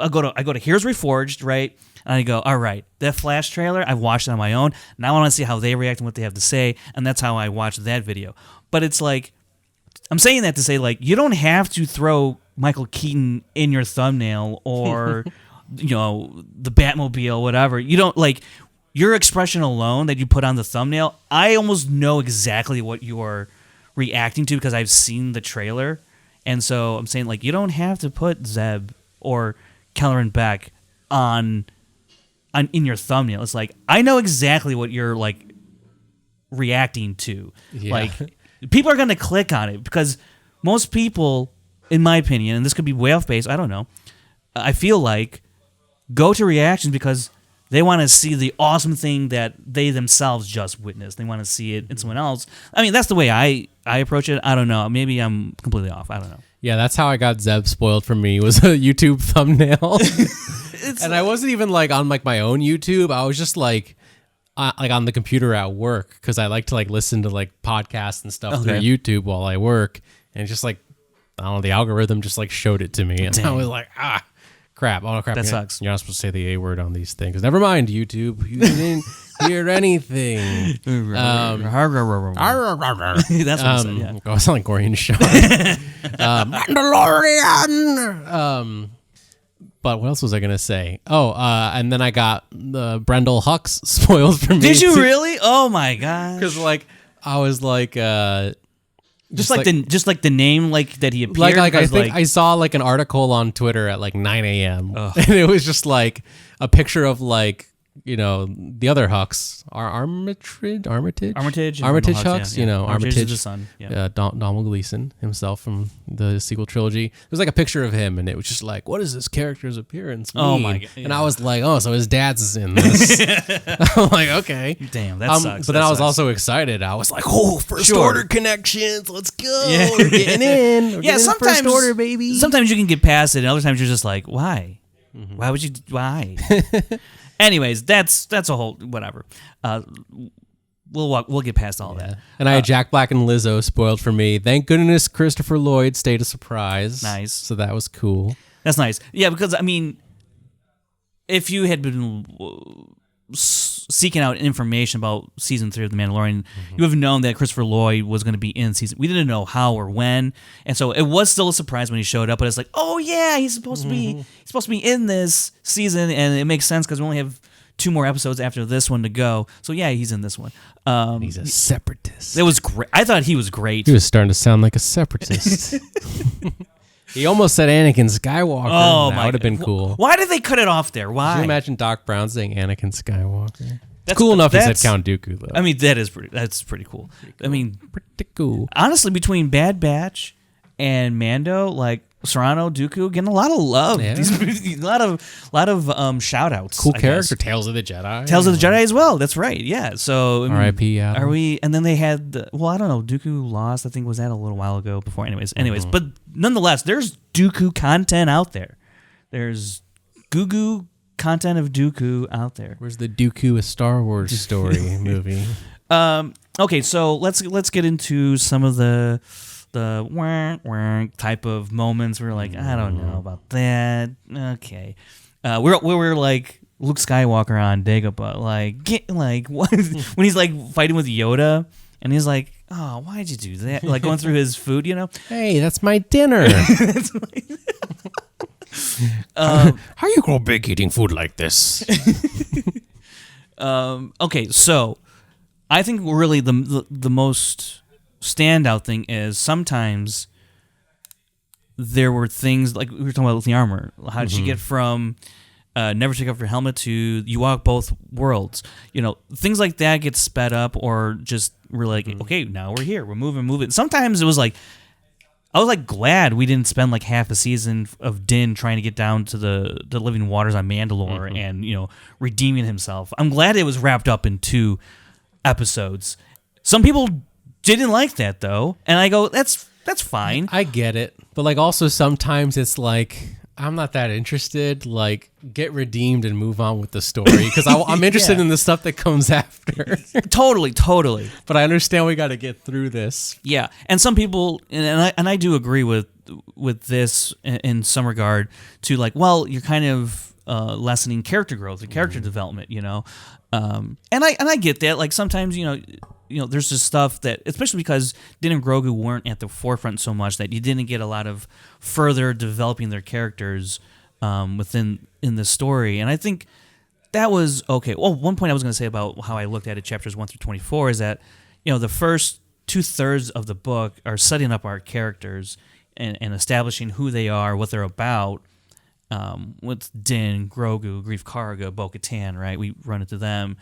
go to Here's Reforged, right? And I go, all right, that Flash trailer, I've watched it on my own. Now I want to see how they react and what they have to say, and that's how I watch that video. But it's like, I'm saying that to say, like, you don't have to throw Michael Keaton in your thumbnail or... the Batmobile, whatever. You don't, like, your expression alone that you put on the thumbnail, I almost know exactly what you are reacting to because I've seen the trailer. And so I'm saying, like, you don't have to put Zeb or Keller and Beck in your thumbnail. It's like, I know exactly what you're, like, reacting to. Yeah. Like, people are going to click on it because most people, in my opinion, and this could be way off base, I don't know, I feel like go to reactions because they want to see the awesome thing that they themselves just witnessed. They want to see it in someone else. I mean, that's the way I approach it. I don't know. Maybe I'm completely off. I don't know. Yeah, that's how I got Zeb spoiled for me, was a YouTube thumbnail. And I wasn't even like on like my own YouTube. I was just like on the computer at work because I like to like listen to like podcasts and stuff through YouTube while I work. And it's just like, I don't know, the algorithm just like showed it to me. And I was like, crap. Oh, crap. That sucks. You're not supposed to say the A word on these things. Never mind, YouTube. You didn't hear anything. That's what I said, yeah. I sound like Gorian Shaw. Mandalorian! But what else was I going to say? Oh, and then I got the Brendel Hux spoiled for me. Did you really? Oh, my gosh. Because, like, I was like... Just like the name like that he appeared. Like I think I saw like an article on Twitter at like 9 a.m. and it was just like a picture of like the other Hux, Armitage Hux, yeah. Armitage is the son. Yeah. Donald Gleason himself from the sequel trilogy. It was like a picture of him, and it was just like, what is this character's appearance mean? Oh my god! Yeah. And I was like, oh, so his dad's in this. I'm like, okay, damn, that sucks. But then I was also excited. I was like, oh, first order connections, let's go. Yeah. We're getting in. Sometimes first order, baby. Sometimes you can get past it, and other times you're just like, why? Mm-hmm. Why would you? Why? Anyways, that's a whole whatever. We'll get past all that. And I had Jack Black and Lizzo spoiled for me. Thank goodness Christopher Lloyd stayed a surprise. Nice. So that was cool. That's nice. Yeah, because I mean, if you had been seeking out information about season 3 of The Mandalorian, you have known that Christopher Lloyd was going to be in season. We didn't know how or when, and so it was still a surprise when he showed up. But it's like, oh yeah, he's supposed to be in this season, and it makes sense because we only have 2 more episodes after this one to go. So yeah, he's in this one. He's a separatist. It was great. I thought he was great. He was starting to sound like a separatist. He almost said Anakin Skywalker. Oh, that would have been cool. Why did they cut it off there? Why? Could you imagine Doc Brown saying Anakin Skywalker? That's cool enough he said Count Dooku, though. I mean, that's pretty cool. I mean, pretty cool. Honestly, between Bad Batch and Mando, like Serrano, Dooku, getting a lot of love. Yeah. A lot of shout outs. Cool character. Tales of the Jedi. Tales of the Jedi as well. That's right. Yeah. So I mean, R.I.P. Are we? And then they had. I don't know. Dooku lost. I think was that a little while ago. Before, anyways. But nonetheless, there's Dooku content out there. There's Gugu content of Dooku out there. Where's the Dooku a Star Wars story movie? Okay, so let's get into some of the type of moments. We're like, I don't know about that. Okay, we're like Luke Skywalker on Dagobah, like what, when he's like fighting with Yoda, and he's like, oh, why'd you do that? Like going through his food, Hey, that's my dinner. How you grow big eating food like this? Okay, so I think really the most standout thing is sometimes there were things like we were talking about with the armor. How did she get from never take off your helmet to you walk both worlds? Things like that get sped up, or just we're like, okay, now we're here, we're moving. Sometimes it was like, I was like glad we didn't spend like half a season of Din trying to get down to the living waters on Mandalore and redeeming himself. I'm glad it was wrapped up in 2 episodes. Some people didn't like that though, and I go, that's fine. I get it, but like also sometimes it's like, I'm not that interested. Like, get redeemed and move on with the story because I'm interested in the stuff that comes after. Totally. But I understand we got to get through this. Yeah, and some people, and I do agree with this in some regard to like, well, you're kind of lessening character growth and character development, and I get that. Like sometimes, there's just stuff that, especially because Din and Grogu weren't at the forefront so much, that you didn't get a lot of further developing their characters in the story. And I think that was okay. Well, one point I was going to say about how I looked at it, chapters 1 through 24, is that the first 2/3 of the book are setting up our characters and establishing who they are, what they're about. With Din, Grogu, Greef Karga, Bo-Katan, right? We run into them.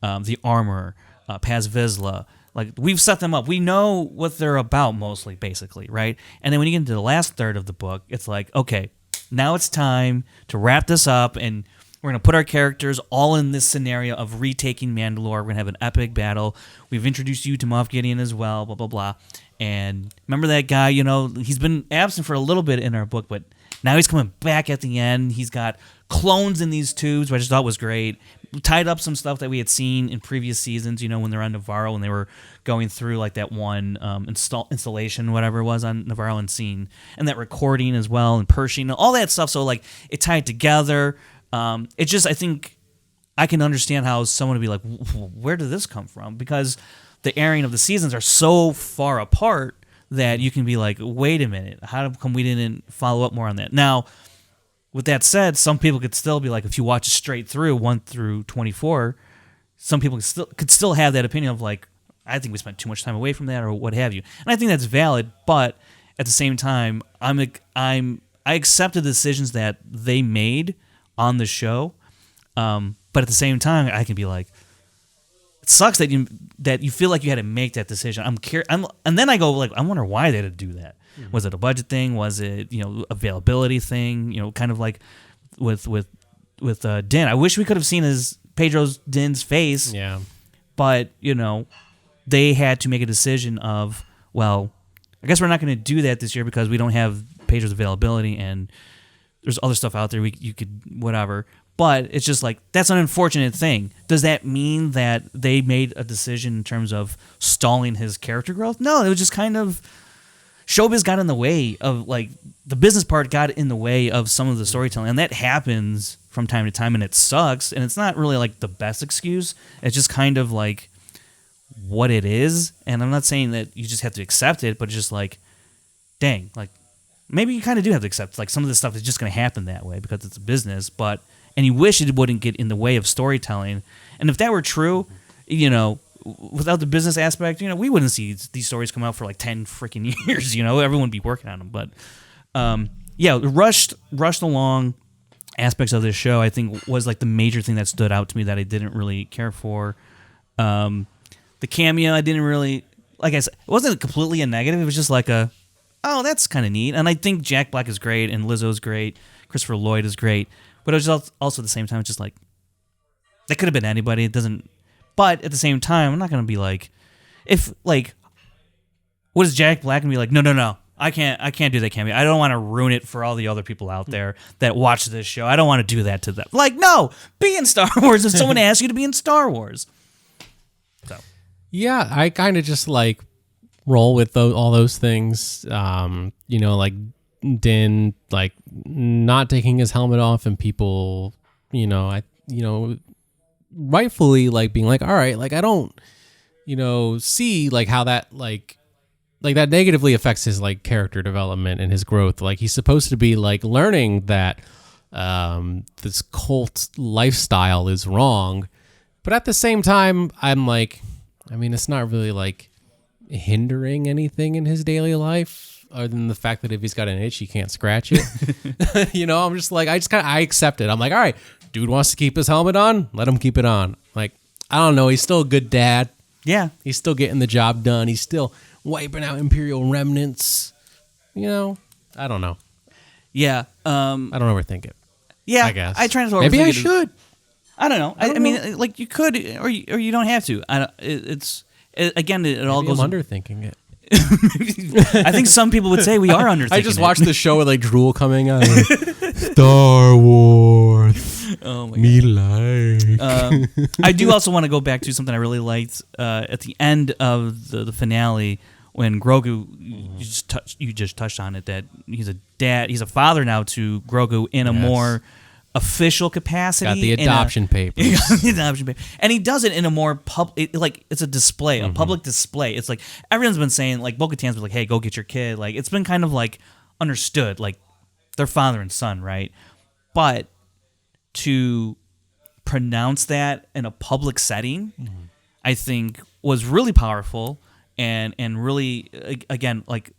The armor. Paz Vizsla, like we've set them up. We know what they're about mostly, basically, right? And then when you get into the last third of the book, it's like, okay, now it's time to wrap this up, and we're going to put our characters all in this scenario of retaking Mandalore. We're going to have an epic battle. We've introduced you to Moff Gideon as well, blah, blah, blah. And remember that guy, he's been absent for a little bit in our book, but now he's coming back at the end. He's got clones in these tubes, which I just thought was great. Tied up some stuff that we had seen in previous seasons, when they're on Navarro, when they were going through like that one installation, whatever it was on Navarro, and scene, and that recording as well, and Pershing, all that stuff. So like it tied together. It just, I think I can understand how someone would be like, where did this come from? Because the airing of the seasons are so far apart that you can be like, wait a minute, how come we didn't follow up more on that? Now, with that said, some people could still be like, if you watch it straight through 1 through 24, some people could still have that opinion of like, I think we spent too much time away from that, or what have you. And I think that's valid, but at the same time, I accept the decisions that they made on the show, but at the same time, I can be like, it sucks that you feel like you had to make that decision. And then I go like, I wonder why they had to do that. Mm-hmm. Was it a budget thing? Was it availability thing? Kind of like with Din. I wish we could have seen Din's face. Yeah. But they had to make a decision of, well, I guess we're not going to do that this year because we don't have Pedro's availability, and there's other stuff out there you could whatever. But it's just like, that's an unfortunate thing. Does that mean that they made a decision in terms of stalling his character growth? No, it was just kind of showbiz got in the way of, like, the business part got in the way of some of the storytelling, and that happens from time to time, and it sucks. And it's not really like the best excuse. It's just kind of like what it is. And I'm not saying that you just have to accept it, but just like, dang, like maybe you kind of do have to accept like some of this stuff is just going to happen that way because it's a business. And you wish it wouldn't get in the way of storytelling. And if that were true, you know, without the business aspect, you know, we wouldn't see these stories come out for like 10 freaking years, you know, everyone would be working on them. But yeah, the rushed along aspects of this show, I think, was like the major thing that stood out to me that I didn't really care for. The cameo, I didn't really, like I said, it wasn't completely a negative. It was just like oh, that's kind of neat. And I think Jack Black is great, and Lizzo's great. Christopher Lloyd is great. But it was also at the same time, it's just like, that could have been anybody. It doesn't, but at the same time, I'm not going to be like, if, like, what is Jack Black going to be like, no, I can't do that cameo. I don't want to ruin it for all the other people out there that watch this show. I don't want to do that to them. Like, no, be in Star Wars if someone asks you to be in Star Wars. So. Yeah, I kind of just like roll with all those things. You know, like Din like not taking his helmet off, and people, rightfully like being like, all right, like I don't, see like how that like that negatively affects his like character development and his growth. Like he's supposed to be like learning that this cult lifestyle is wrong, but at the same time, I'm like, I mean, it's not really like hindering anything in his daily life other than the fact that if he's got an itch, he can't scratch it. I'm just like, I accept it. I'm like, all right, dude wants to keep his helmet on, let him keep it on. Like, I don't know. He's still a good dad. Yeah. He's still getting the job done. He's still wiping out Imperial remnants. I don't know. Yeah. I don't overthink it. Yeah. I guess. I try not to overthink Maybe I it. should. I don't know. I mean, like you could, or you don't have to. Again, it all goes. I'm underthinking it. I think some people would say we are underthinking. I just watched the show with like drool coming out. Star Wars. Oh my me like. I do also want to go back to something I really liked at the end of the finale when Grogu. You just touched on it, that he's a dad. He's a father now to Grogu in a more official capacity. Got the adoption papers. The adoption paper. And he does it in a more like it's a display, a public display. It's like everyone's been saying, like Bo-Katan's been like, hey, go get your kid. Like it's been kind of like understood, like they're father and son, right? But to pronounce that in a public setting, I think was really powerful and really, again, like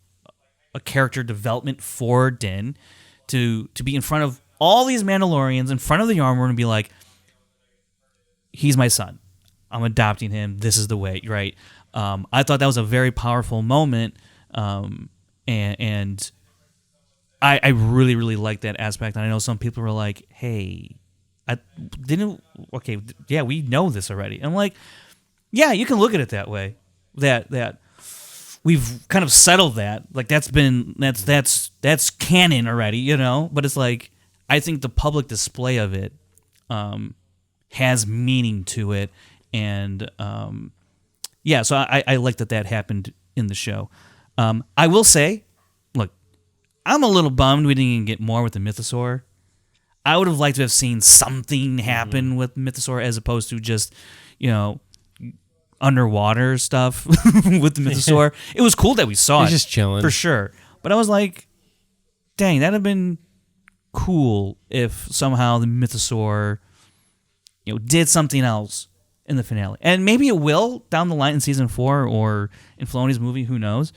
a character development for Din to be in front of all these Mandalorians, in front of the armor, and be like, he's my son. I'm adopting him. This is the way, right? I thought that was a very powerful moment, and I really, really liked that aspect. And I know some people were like, hey, we know this already. And I'm like, yeah, you can look at it that way. That we've kind of settled that. Like that's canon already, But it's like, I think the public display of it has meaning to it, and so I like that happened in the show. I will say, look, I'm a little bummed we didn't even get more with the Mythosaur. I would have liked to have seen something happen with Mythosaur as opposed to just, underwater stuff with the Mythosaur. It was cool that we saw it. Just chilling. For sure. But I was like, dang, that'd have been cool if somehow the Mythosaur, did something else in the finale. And maybe it will down the line in season 4 or in Filoni's movie, who knows.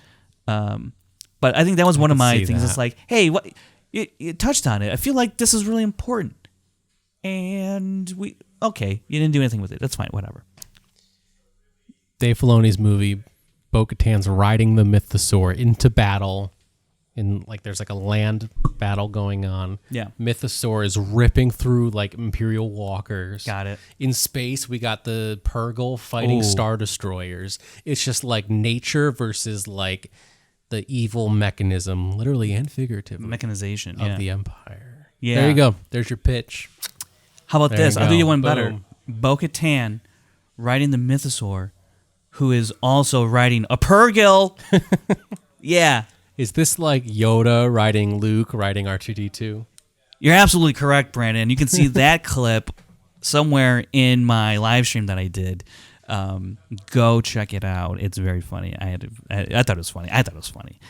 But I think that was one of my things. It's like, hey, what you touched on it. I feel like this is really important. And you didn't do anything with it. That's fine, whatever. Dave Filoni's movie, Bo-Katan's riding the Mythosaur into battle. And like there's like a land battle going on. Yeah. Mythosaur is ripping through like Imperial walkers. Got it. In space, we got the Purrgil fighting Star Destroyers. It's just like nature versus like the evil mechanism, literally and figuratively. Mechanization of the Empire. Yeah. There you go. There's your pitch. How about this? I'll do you one Boom. better. Bo-Katan riding the Mythosaur, who is also riding a Purrgil. Yeah. Is this like Yoda riding Luke, riding R2-D2? You're absolutely correct, Brandon. You can see that clip somewhere in my live stream that I did. Go check it out. It's very funny. I thought it was funny.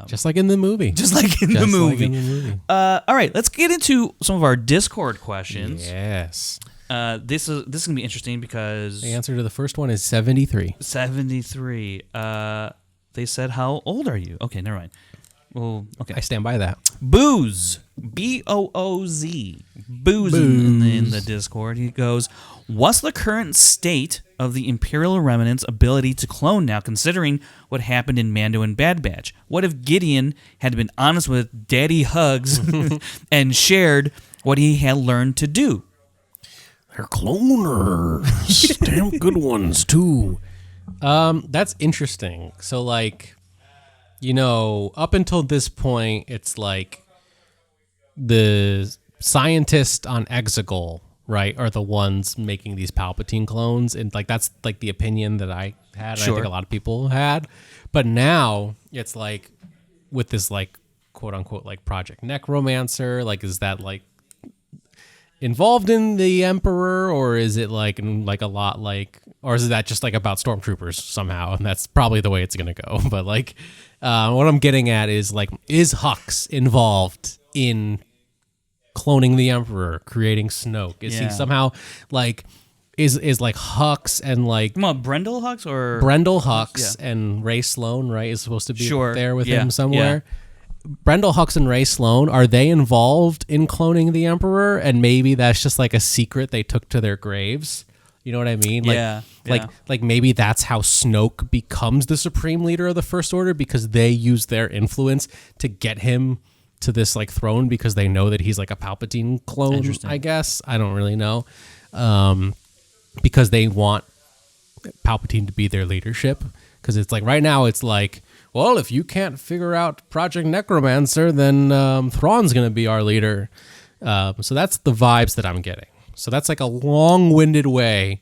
Just like in the movie. Just like in the movie. All right, let's get into some of our Discord questions. Yes. This is gonna be interesting because the answer to the first one is 73. 73. They said, "How old are you?" Okay, never mind. Well, okay. I stand by that. Booze, Booz, Booze in the Discord. He goes, "What's the current state of the Imperial Remnant's ability to clone now, considering what happened in Mando and Bad Batch? What if Gideon had been honest with Daddy Hugs and shared what he had learned to do?" They're cloners. Damn good ones, too. That's interesting. So, like, you know, up until this point, it's like the scientists on Exegol, right, are the ones making these Palpatine clones. And, like, that's, like, the opinion that I had. Sure. I think a lot of people had. But now it's, like, with this, like, quote-unquote, like, Project Necromancer, like, is that, like, involved in the Emperor, or is it like a lot like, or is that just like about stormtroopers somehow? And that's probably the way it's gonna go. But like, what I'm getting at is like, is Hux involved in cloning the Emperor, creating Snoke? Is he somehow like, is like Hux and like Brendel Hux or Brendel Hux and Ray Sloan, right, is supposed to be there with him somewhere. Yeah. Brendel Hux and Ray Sloan, are they involved in cloning the Emperor? And maybe that's just like a secret they took to their graves. You know what I mean? Like maybe that's how Snoke becomes the supreme leader of the First Order, because they use their influence to get him to this like throne because they know that he's like a Palpatine clone, I guess. I don't really know. Because they want Palpatine to be their leadership. Because it's like right now it's like, well, if you can't figure out Project Necromancer, then Thrawn's going to be our leader. So that's the vibes that I'm getting. So that's like a long-winded way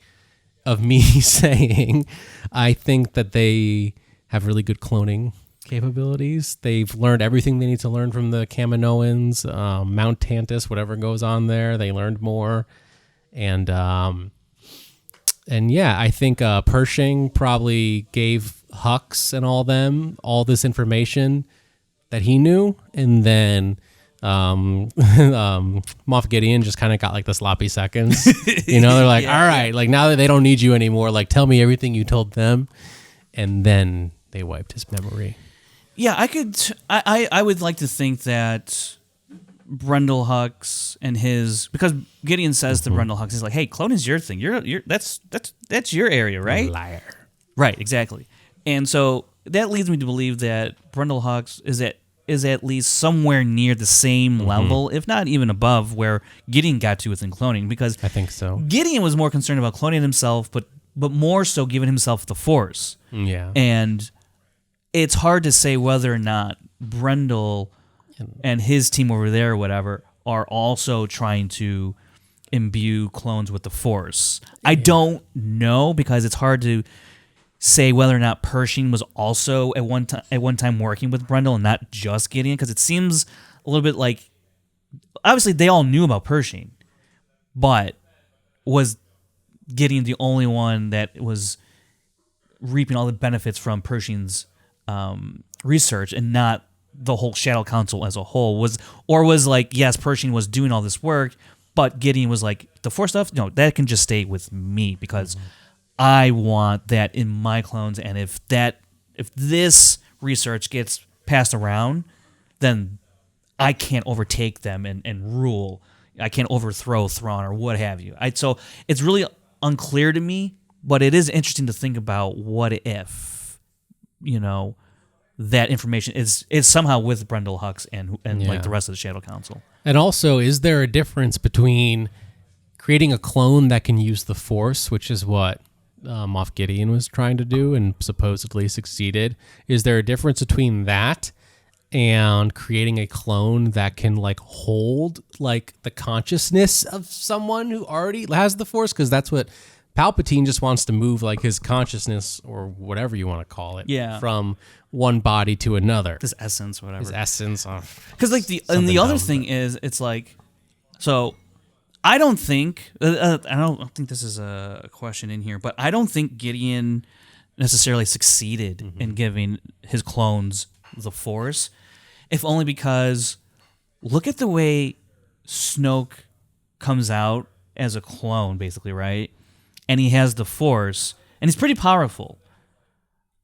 of me saying I think that they have really good cloning capabilities. They've learned everything they need to learn from the Kaminoans, Mount Tantus, whatever goes on there. They learned more. And yeah, I think Pershing probably gave Hux and all them all this information that he knew, and then Moff Gideon just kind of got like the sloppy seconds. You know, they're like, all right, like now that they don't need you anymore, like tell me everything you told them, and then they wiped his memory. Yeah, I would like to think that Brendel Hux and his, because Gideon says to Brendel Hux, he's like, "Hey, clone is your thing. You're that's your area, right?" Liar. Right, exactly. And so that leads me to believe that Brendel Hux is at least somewhere near the same level, if not even above, where Gideon got to within cloning. Because I think so. Gideon was more concerned about cloning himself, but more so giving himself the Force. Yeah. And it's hard to say whether or not Brendel and his team over there or whatever are also trying to imbue clones with the Force. Yeah. I don't know, because it's hard to say whether or not Pershing was also at one time working with Brendel and not just Gideon, because it seems a little bit like, obviously they all knew about Pershing, but was Gideon the only one that was reaping all the benefits from Pershing's research, and not the whole Shadow Council as a whole? Was like, yes, Pershing was doing all this work, but Gideon was like, the Force stuff, no, that can just stay with me, because I want that in my clones, and if this research gets passed around, then I can't overtake them and rule. I can't overthrow Thrawn or what have you. So it's really unclear to me, but it is interesting to think about what if, you know, that information is somehow with Brendel Hux and like the rest of the Shadow Council. And also, is there a difference between creating a clone that can use the Force, which is what Moff Gideon was trying to do and supposedly succeeded? Is there a difference between that and creating a clone that can like hold like the consciousness of someone who already has the Force? Because that's what Palpatine just wants to move like his consciousness or whatever you want to call it, Yeah. from one body to another. This essence, whatever. His essence. Because like the other thing is, it's like, so I don't think I don't think this is a question in here, but I don't think Gideon necessarily succeeded in giving his clones the Force, if only because look at the way Snoke comes out as a clone, basically, right? And he has the Force, and he's pretty powerful.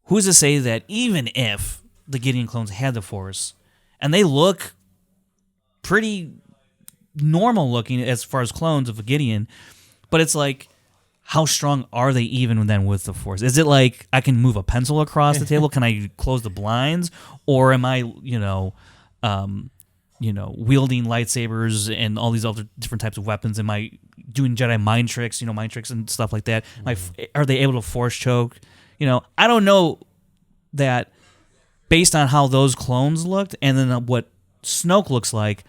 Who's to say that even if the Gideon clones had the Force, and they look pretty normal looking as far as clones of a Gideon, but it's like, how strong are they even then with the Force? Is it like I can move a pencil across the table? Can I close the blinds? Or am I, wielding lightsabers and all these other different types of weapons? Am I doing Jedi mind tricks and stuff like that? Are they able to Force choke? I don't know that based on how those clones looked and then what Snoke looks like,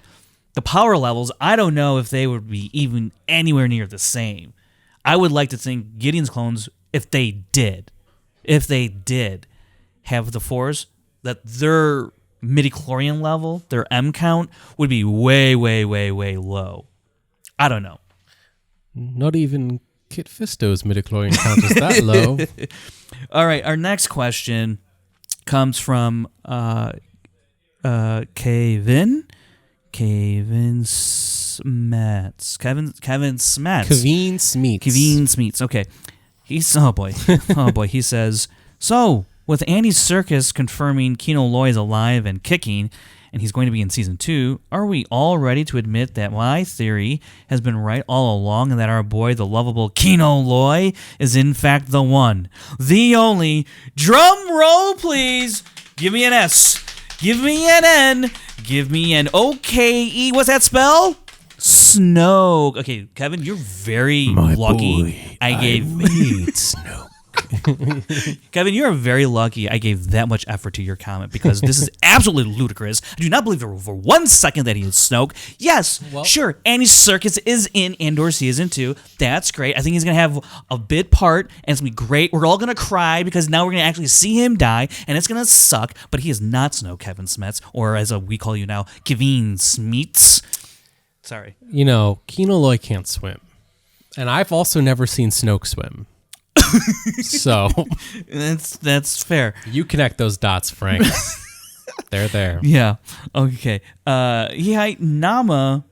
the power levels, I don't know if they would be even anywhere near the same. I would like to think Gideon's clones, if they did have the Force, that their midichlorian level, their M count, would be way, way, way, way low. I don't know. Not even Kit Fisto's midichlorian count is that low. All right, our next question comes from Kevin Smets. Kevin Smeets. Okay. Oh boy. He says, so with Andy Serkis confirming Kino Loy is alive and kicking, and he's going to be in season 2, are we all ready to admit that my theory has been right all along and that our boy, the lovable Kino Loy, is in fact the one, the only, drum roll please, give me an S, give me an N, give me an O-K-E, what's that spell? Snoke. Okay, Kevin, you're very lucky. I gave Snoke. Kevin, you're very lucky I gave that much effort to your comment, because this is absolutely ludicrous. I do not believe for 1 second that he is Snoke. Yes, sure, Andy Serkis is in Andor Season 2. That's great. I think he's going to have a bit part, and it's going to be great. We're all going to cry, because now we're going to actually see him die, and it's going to suck, but he is not Snoke, Kevin Smets, or as we call you now, Kevin Smeets. Sorry. Kino Loy can't swim. And I've also never seen Snoke swim. So that's fair. You connect those dots, Frank. They're there. Yeah. Okay. Nama,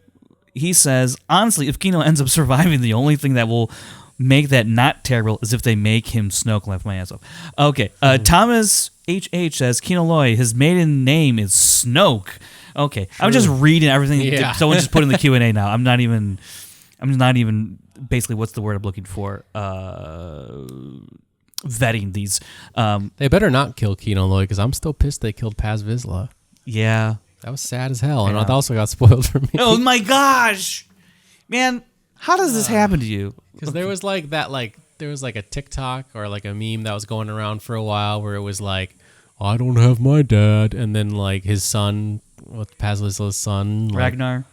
he says, honestly, if Kino ends up surviving, the only thing that will make that not terrible is if they make him Snoke. Left my ass off. Okay. Thomas HH says Kino Loy, his maiden name is Snoke. Okay. True. I'm just reading everything. Yeah. Someone just put in the Q&A now. I'm not even basically, what's the word I'm looking for? Vetting these. They better not kill Kino Loy, because I'm still pissed they killed Paz Vizsla. Yeah. That was sad as hell, and it also got spoiled for me. Oh my gosh. Man, how does this happen to you? Because there was like a TikTok or like a meme that was going around for a while where it was like, I don't have my dad, and then like his son, Paz Vizsla's son, Ragnar's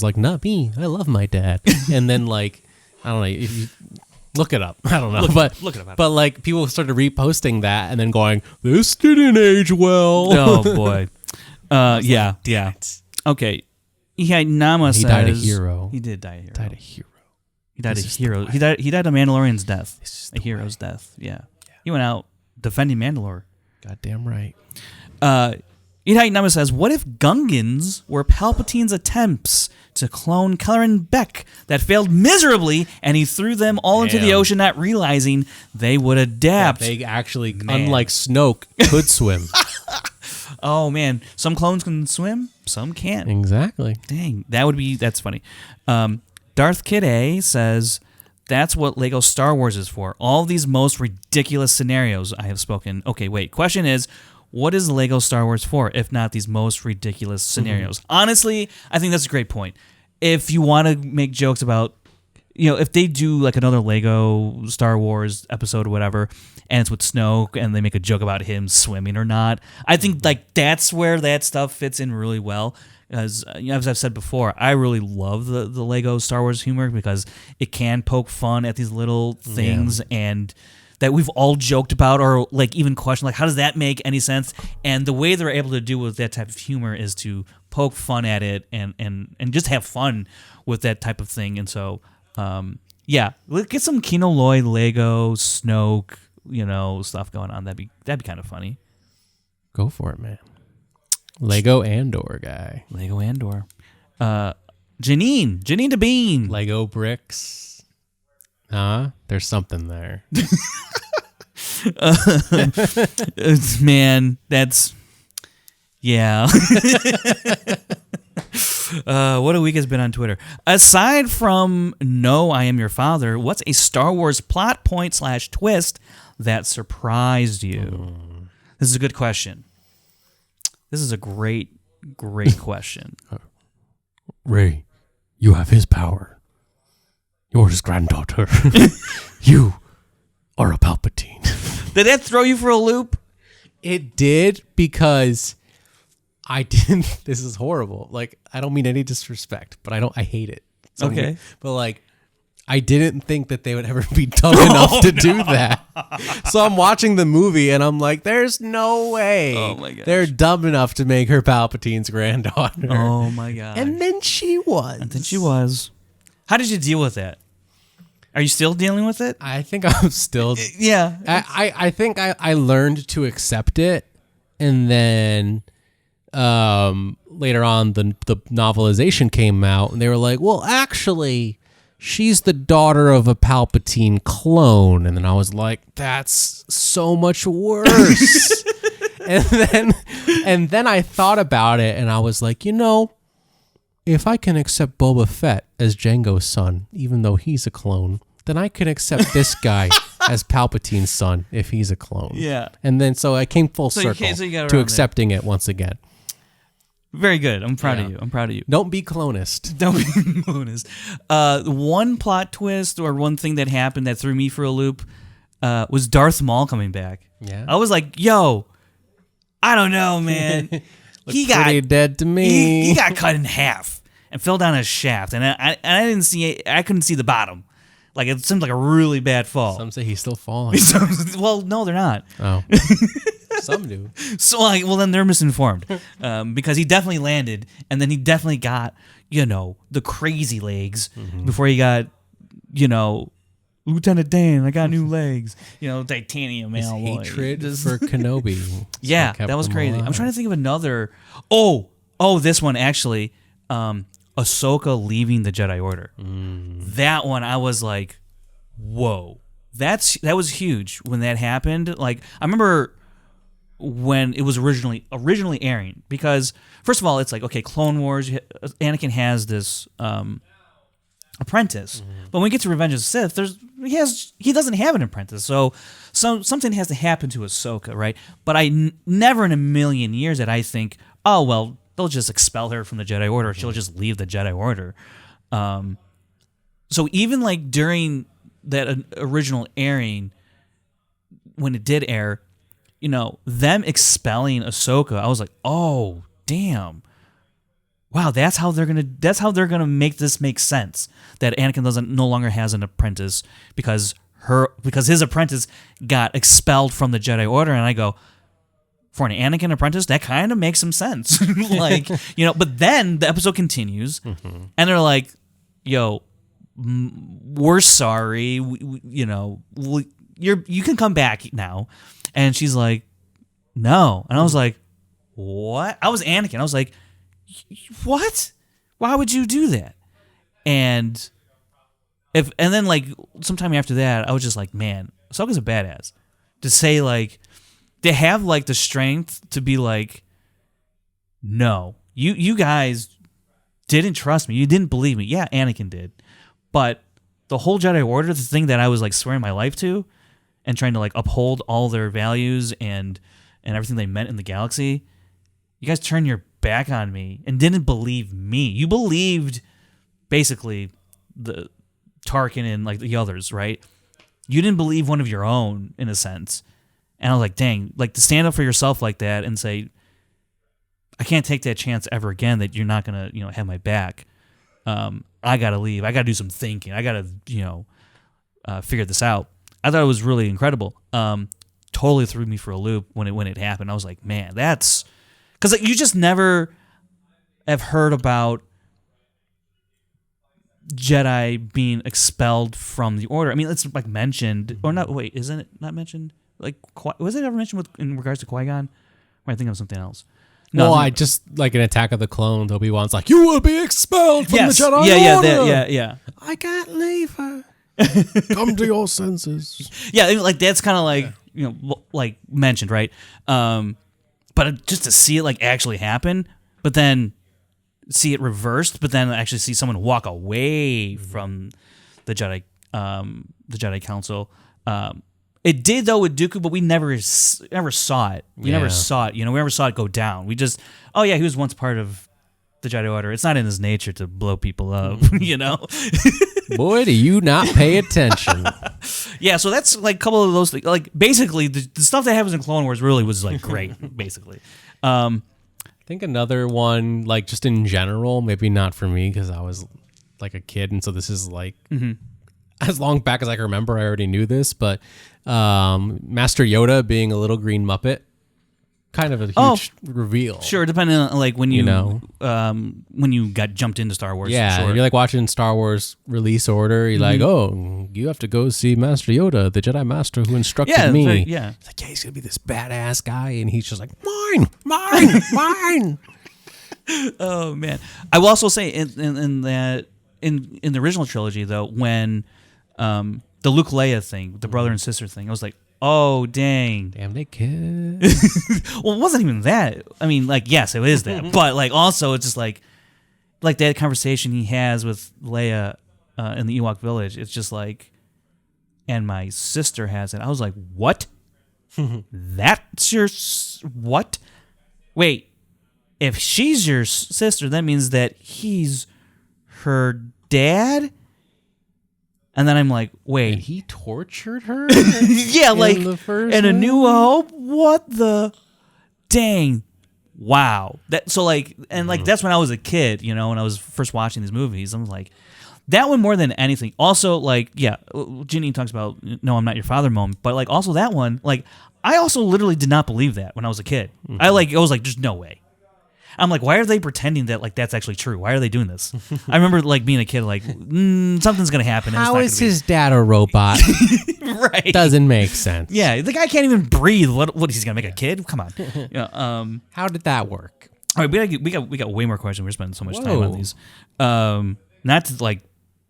like, not me, I love my dad. And then like, I don't know, if you look it up, I don't know, look it up. But like people started reposting that and then going, this didn't age well. Oh boy. Yeah. Okay. Nama says died a hero. He did die a hero. He died a hero. He died a Mandalorian's death. A hero's death. Yeah. He went out defending Mandalore. Goddamn right. Nama says, what if Gungans were Palpatine's attempts to clone Kelleran Beck that failed miserably, and he threw them all into the ocean, not realizing they would adapt? Yeah, they actually, unlike Snoke, could swim. Oh, man. Some clones can swim, some can't. Exactly. Dang, that's funny. Darth Kid A says, that's what Lego Star Wars is for. All these most ridiculous scenarios I have spoken. Okay, wait. Question is, what is Lego Star Wars for, if not these most ridiculous scenarios? Honestly, I think that's a great point. If you want to make jokes about if they do like another Lego Star Wars episode or whatever, and it's with Snoke, and they make a joke about him swimming or not, I think like that's where that stuff fits in really well. As as I've said before, I really love the Lego Star Wars humor because it can poke fun at these little things and that we've all joked about or like even questioned, like how does that make any sense? And the way they're able to do with that type of humor is to poke fun at it and just have fun with that type of thing. And so. Let's get some Kino Loy, Lego, Snoke, stuff going on. That'd be kind of funny. Go for it, man. Lego Andor guy. Lego Andor. Janine DeBean. Lego bricks. There's something there. Man, that's yeah. What a week has been on Twitter. Aside from No, I Am Your Father, what's a Star Wars plot point / twist that surprised you? This is a good question. This is a great question. Rey, you have his power. You're his granddaughter. You are a Palpatine. Did that throw you for a loop? It did because... I didn't. This is horrible. Like, I don't mean any disrespect, but I hate it. So okay. But like, I didn't think that they would ever be dumb enough to do that. So I'm watching the movie and I'm like, there's no way. Oh my gosh. They're dumb enough to make her Palpatine's granddaughter. Oh my god. And then she was. How did you deal with that? Are you still dealing with it? I think I'm still. Yeah. I think I learned to accept it, and then. Later on the novelization came out and they were like, well, actually she's the daughter of a Palpatine clone. And then I was like, that's so much worse. and then I thought about it and I was like, if I can accept Boba Fett as Jango's son, even though he's a clone, then I can accept this guy as Palpatine's son if he's a clone. Yeah. And then so I came full circle to accepting it once again. Very good. I'm proud of you. Don't be clonist. Don't be clonist. One plot twist or one thing that happened that threw me for a loop was Darth Maul coming back. Yeah. I was like, yo, I don't know, man. He got dead to me. He got cut in half and fell down a shaft, and I didn't see. I couldn't see the bottom. Like it seemed like a really bad fall. Some say he's still falling. Well, no, they're not. Oh. Some do. So, then they're misinformed because he definitely landed, and then he definitely got, the crazy legs before he got, Lieutenant Dan, I got new legs, titanium alloy. Hatred for Kenobi. Yeah, that was crazy. I'm trying to think of another. Oh, this one actually. Ahsoka leaving the Jedi Order. That one, I was like, whoa, that was huge when that happened. Like, I remember when it was originally airing, because first of all, it's like, okay, Clone Wars, Anakin has this apprentice, but when we get to Revenge of the Sith, he doesn't have an apprentice, so something has to happen to Ahsoka, right? But never in a million years did I think, oh well, they'll just expel her from the Jedi Order, she'll just leave the Jedi Order. So even like during that original airing, when it did air, them expelling Ahsoka, I was like, oh, damn. Wow, that's how they're gonna make this make sense. That Anakin no longer has an apprentice because his apprentice got expelled from the Jedi Order, and I go, for an Anakin apprentice, that kind of makes some sense. But then the episode continues, and they're like, yo, we're sorry, you can come back now. And she's like, no. And I was like, what? I was Anakin. I was like, what? Why would you do that? And then like sometime after that, I was just like, man, Ahsoka's a badass. To say like, they have like the strength to be like, no, you guys didn't trust me. You didn't believe me. Yeah, Anakin did. But the whole Jedi Order, the thing that I was like swearing my life to, and trying to like uphold all their values and everything they meant in the galaxy, you guys turned your back on me and didn't believe me. You believed basically the Tarkin and like the others, right? You didn't believe one of your own in a sense. And I was like, dang, like to stand up for yourself like that and say, I can't take that chance ever again that you're not going to, have my back. I got to leave. I got to do some thinking. I got to, figure this out. I thought it was really incredible. Totally threw me for a loop when it happened. I was like, man, that's because you just never have heard about Jedi being expelled from the Order. I mean, it's like mentioned or not. Wait, isn't it not mentioned? Like, was it ever mentioned in regards to Qui-Gon? Or I think of something else. No, well, I just like in Attack of the Clones, Obi-Wan's like, "You will be expelled from the Jedi Order." Yeah. I can't leave her. Come to your senses. Yeah, like that's kind of like like mentioned, right? But just to see it like actually happen, but then see it reversed, but then actually see someone walk away from the Jedi Council. It did though with Dooku, but we never saw it. We never saw it. We never saw it go down. We just, oh yeah, he was once part of the Jedi Order. It's not in his nature to blow people up, Boy, do you not pay attention. Yeah, so that's like a couple of those things. Like basically, the stuff that happens in Clone Wars really was like great. Basically, I think another one, like just in general, maybe not for me because I was like a kid, and so this is like as long back as I can remember. I already knew this, but Master Yoda being a little green Muppet. Kind of a huge reveal. Sure, depending on like when when you got jumped into Star Wars. Yeah, sure. You're like watching Star Wars release order. You're like, oh, you have to go see Master Yoda, the Jedi Master who instructed me. It's like, yeah, he's gonna be this badass guy, and he's just like, mine. Oh man, I will also say in the original trilogy though, when the Luke Leia thing, the brother and sister thing, I was like, oh, dang. Damn, they kissed. Well, it wasn't even that. I mean, like, yes, it is that. But, like, also, it's just like that conversation he has with Leia in the Ewok village. It's just like, and my sister has it. I was like, what? That's your... What? Wait. If she's your sister, that means that he's her dad? And then I'm like, wait. And he tortured her? Yeah, like, in the first in A New movie? Hope? What the? Dang. Wow. That's when I was a kid, when I was first watching these movies. I was like, that one more than anything. Also, like, yeah, Ginny talks about, no, I'm not your father moment. But, like, also that one, like, I also literally did not believe that when I was a kid. I was like, there's no way. I'm like, why are they pretending that like that's actually true? Why are they doing this? I remember like being a kid, like something's gonna happen. How is his dad a robot? Right? Doesn't make sense. Yeah, the guy can't even breathe. What? He's gonna make a kid? Come on. How did that work? All right, we got way more questions. We're spending so much time on these. Not to like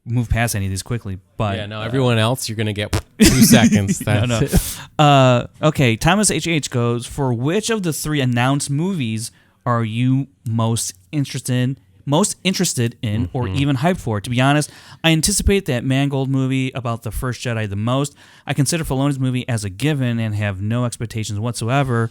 move past any of these quickly, but everyone else you're gonna get 2 seconds. That's it. Okay, Thomas HH goes, for which of the 3 announced movies are you most interested in, or even hyped for? To be honest, I anticipate that Mangold movie about the first Jedi the most. I consider Filoni's movie as a given and have no expectations whatsoever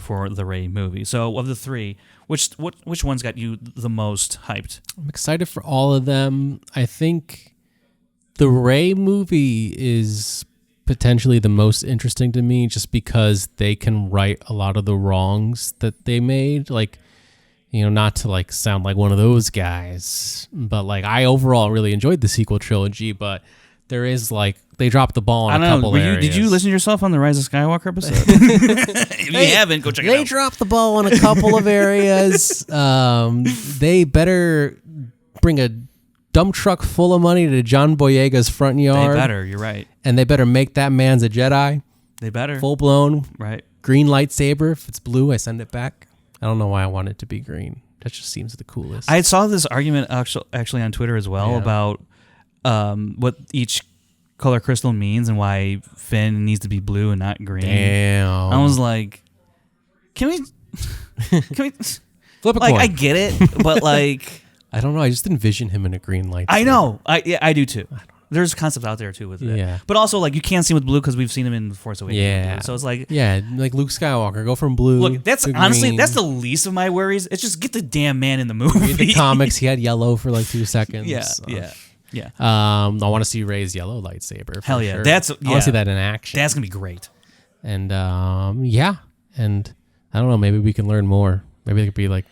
for the Rey movie. So of the 3, which one's got you the most hyped? I'm excited for all of them. I think the Rey movie is potentially the most interesting to me just because they can right a lot of the wrongs that they made. Like, not to like sound like one of those guys, but like I overall really enjoyed the sequel trilogy, but there is like they dropped the ball in a couple areas. Did you listen to yourself on the Rise of Skywalker episode? If you haven't, go check it out. They dropped the ball in a couple of areas. They better bring a dump truck full of money to John Boyega's front yard. They better, you're right. And they better make that man's a Jedi. They better. Full blown. Right. Green lightsaber. If it's blue, I send it back. I don't know why I want it to be green. That just seems the coolest. I saw this argument actually on Twitter as well about what each color crystal means and why Finn needs to be blue and not green. Damn. I was like, can we flip a coin? Like, I get it, but like I don't know. I just envision him in a green lightsaber. I know. I do too. There's concepts out there too with it. Yeah. But also like you can't see him with blue because we've seen him in The Force Awakens. Yeah. So it's like like Luke Skywalker, go from blue. Look, that's to honestly green. that's the least of my worries. It's just get the damn man in the movie. In the comics, he had yellow for like 2 seconds. Yeah. Yeah. I want to see Rey's yellow lightsaber. For Hell yeah. sure. That's I want to see that in action. That's gonna be great. And yeah, and I don't know. Maybe we can learn more. Maybe it could be like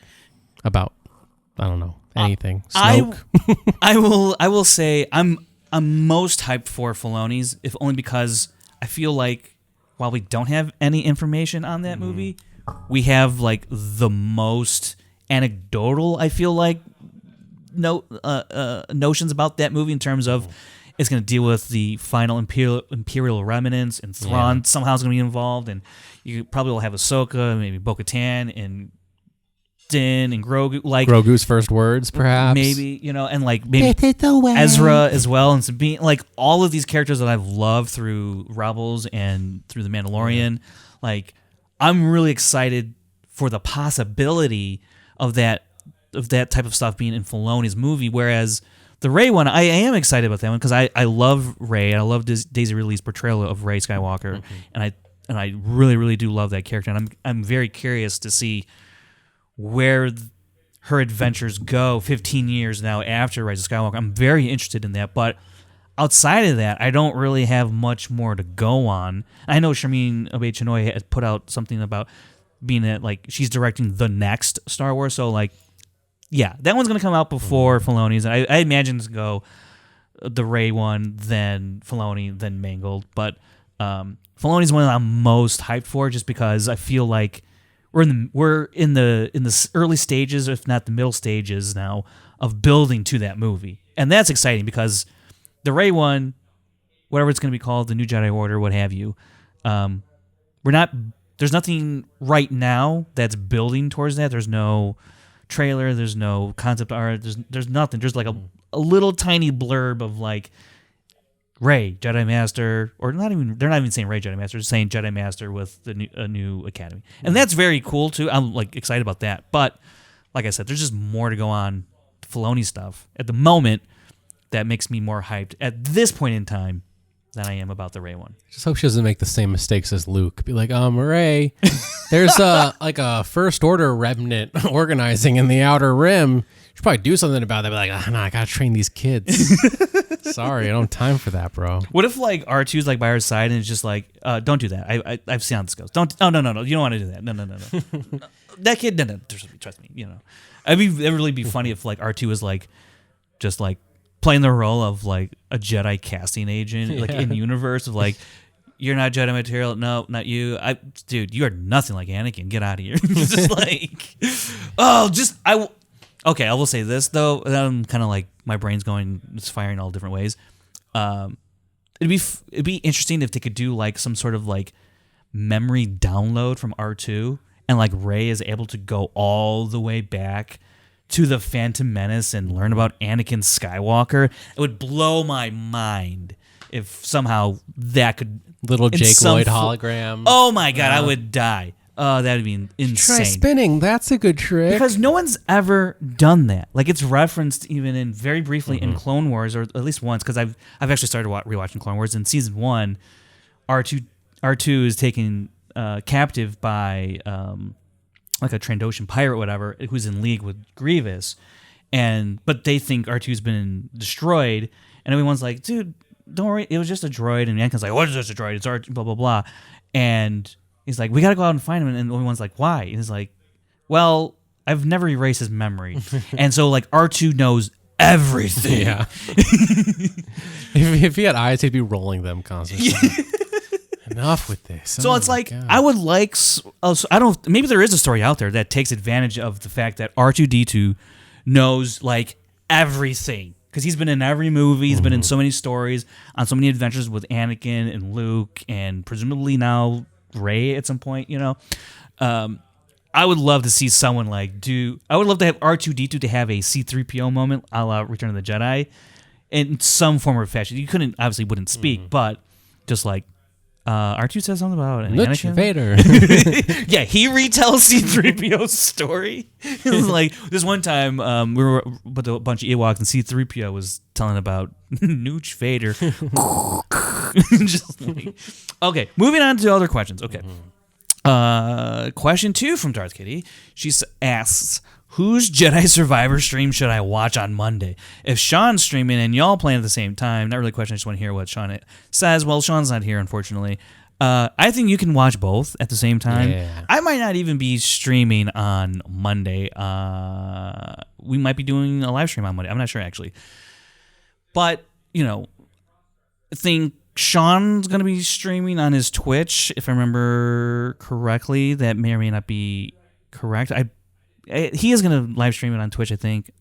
about I don't know anything. Snoke. I will say I'm most hyped for Filoni's, if only because I feel like while we don't have any information on that movie, we have like the most anecdotal. I feel like notions about that movie in terms of it's going to deal with the final imperial remnants, and Thrawn somehow is going to be involved, and you probably will have Ahsoka, maybe Bo-Katan, and Din and Grogu, like Grogu's first words, perhaps. Maybe, and like maybe Ezra as well, and Sabine, like all of these characters that I've loved through Rebels and through The Mandalorian. Like, I'm really excited for the possibility of that type of stuff being in Filoni's movie. Whereas the Rey one, I am excited about that one because I love Rey. I love Daisy Ridley's portrayal of Rey Skywalker, and I really, really do love that character, and I'm very curious to see where her adventures go 15 years now after Rise of Skywalker. I'm very interested in that, but outside of that, I don't really have much more to go on. I know Sharmeen Obaid-Chinoy has put out something about being she's directing the next Star Wars, so like, yeah, that one's gonna come out before Filoni's, and I imagine it's go the Rey one, then Filoni, then Mangold, but Filoni's one that I'm most hyped for, just because I feel like we're in the early stages, if not the middle stages now, of building to that movie, and that's exciting because the Rey one, whatever it's going to be called, the New Jedi Order, what have you, there's nothing right now that's building towards that. There's no trailer, there's no concept art, there's nothing. There's like a little tiny blurb of like Rey Jedi Master, or they're not even saying Rey Jedi Master, they're saying Jedi Master with a new academy, and that's very cool too. I'm like excited about that, but like I said, there's just more to go on Filoni stuff at the moment that makes me more hyped at this point in time than I am about the Rey one. Just hope she doesn't make the same mistakes as Luke. Be like, Rey, there's a First Order remnant organizing in the Outer Rim. You should probably do something about that. Be like, no, I gotta train these kids. Sorry, I don't have time for that, bro. What if like R2's like by her side and it's just like, don't do that. I've seen how this goes. Don't. Oh no, you don't want to do that. No. That kid, no. Trust me. It'd really be funny if like R2 was like, just like playing the role of like a Jedi casting agent, like in universe of like, you're not Jedi material. No, not you. Dude, you are nothing like Anakin. Get out of here. Just like, okay, I will say this though. I'm kind of like my brain's it's firing all different ways. It'd be interesting if they could do like some sort of like memory download from R2, and like Rey is able to go all the way back to the Phantom Menace and learn about Anakin Skywalker. It would blow my mind if somehow that could little Jake Lloyd hologram. Oh my god, I would die. That'd be insane. Try spinning. That's a good trick. Because no one's ever done that. Like, it's referenced even very briefly in Clone Wars, or at least once. Because I've actually started rewatching Clone Wars. In season 1, R2 is taken captive by like a Trandoshan pirate, or whatever, who's in league with Grievous, but they think R2's been destroyed, and everyone's like, dude, don't worry, it was just a droid. And Anakin's like, what is just a droid? It's R2, blah blah blah, and he's like, we gotta go out and find him. And everyone's like, why? And he's like, well, I've never erased his memory, and so like R2 knows everything. Yeah. if he had eyes, he'd be rolling them constantly. Enough with this. So it's like, God. I would like, so I don't, maybe there is a story out there that takes advantage of the fact that R2-D2 knows like everything, because he's been in every movie, he's been in so many stories, on so many adventures with Anakin and Luke, and presumably now Rey at some point, I would love to see someone I would love to have R2-D2 to have a C-3PO moment a la Return of the Jedi in some form or fashion. You obviously wouldn't speak, but just like, R2 says something about Anakin. Vader. Yeah, he retells C-3PO's story. It was like, this one time, we were with a bunch of Ewoks, and C-3PO was telling about Nooch Vader. Just like, okay, moving on to other questions. Okay. Question 2 from Darth Kitty. She asks, whose Jedi Survivor stream should I watch on Monday? If Sean's streaming and y'all playing at the same time, not really a question, I just want to hear what Sean says. Well, Sean's not here, unfortunately. I think you can watch both at the same time. Yeah. I might not even be streaming on Monday. We might be doing a live stream on Monday. I'm not sure, actually. But, I think Sean's going to be streaming on his Twitch, if I remember correctly. That may or may not be correct. He is going to live stream it on Twitch, I think.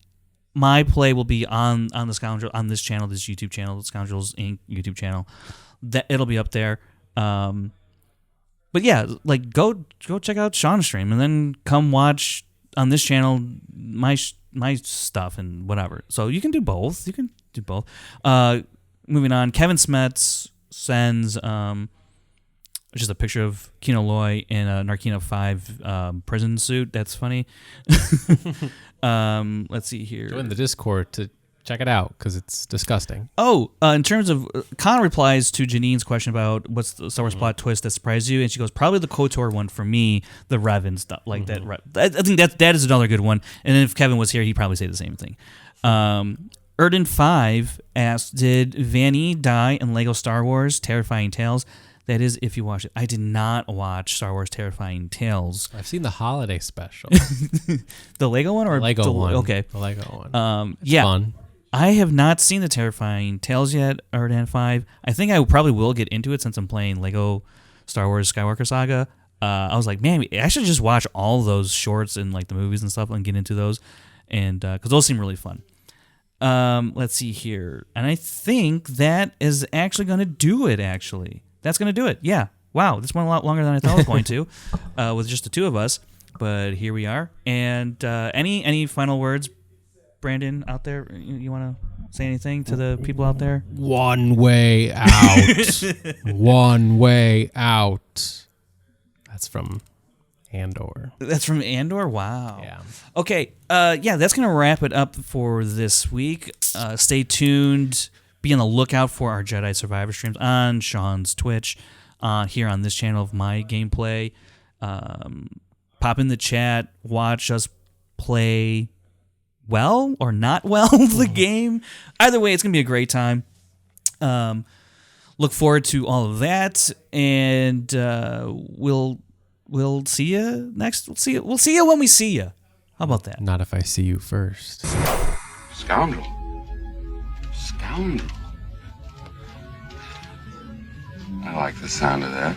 My play will be on the Scoundrel, on this channel, this YouTube channel, the Scoundrels Inc. YouTube channel. That it'll be up there. But yeah, like go check out Sean's stream and then come watch on this channel my stuff and whatever. So you can do both. Moving on, Kevin Smets sends just a picture of Kino Loy in a Narkina 5 prison suit. That's funny. Let's see here. Join the Discord to check it out because it's disgusting. Oh, in terms of Khan replies to Janine's question about what's the Star Wars plot twist that surprised you, and she goes, probably the KOTOR one for me, the Revan stuff like that. I think that is another good one. And then if Kevin was here, he'd probably say the same thing. Erden5 asked, did Vanny die in Lego Star Wars Terrifying Tales? That is, if you watch it. I did not watch Star Wars Terrifying Tales. I've seen the holiday special. The Lego one or the Lego one? Okay, the Lego one. It's yeah. fun. I have not seen the Terrifying Tales yet, Erdan 5. I think I probably will get into it since I'm playing Lego Star Wars Skywalker Saga. I was like, man, I should just watch all those shorts and like the movies and stuff and get into those, and because those seem really fun. Let's see here, and I think that is actually going to do it. Actually, that's going to do it. Yeah. Wow, this went a lot longer than I thought it was going to, with just the two of us. But here we are. And any final words, Brandon, out there? You want to say anything to the people out there? One way out. One way out. That's from Andor. That's from Andor? Wow. Yeah. Okay. That's going to wrap it up for this week. Stay tuned. Be on the lookout for our Jedi Survivor streams on Sean's Twitch, here on this channel of my gameplay. Pop in the chat. Watch us play well or not well the game. Either way, it's going to be a great time. Look forward to all of that, and we'll see you next. We'll see you when we see you. How about that? Not if I see you first. Scoundrel. I like the sound of that.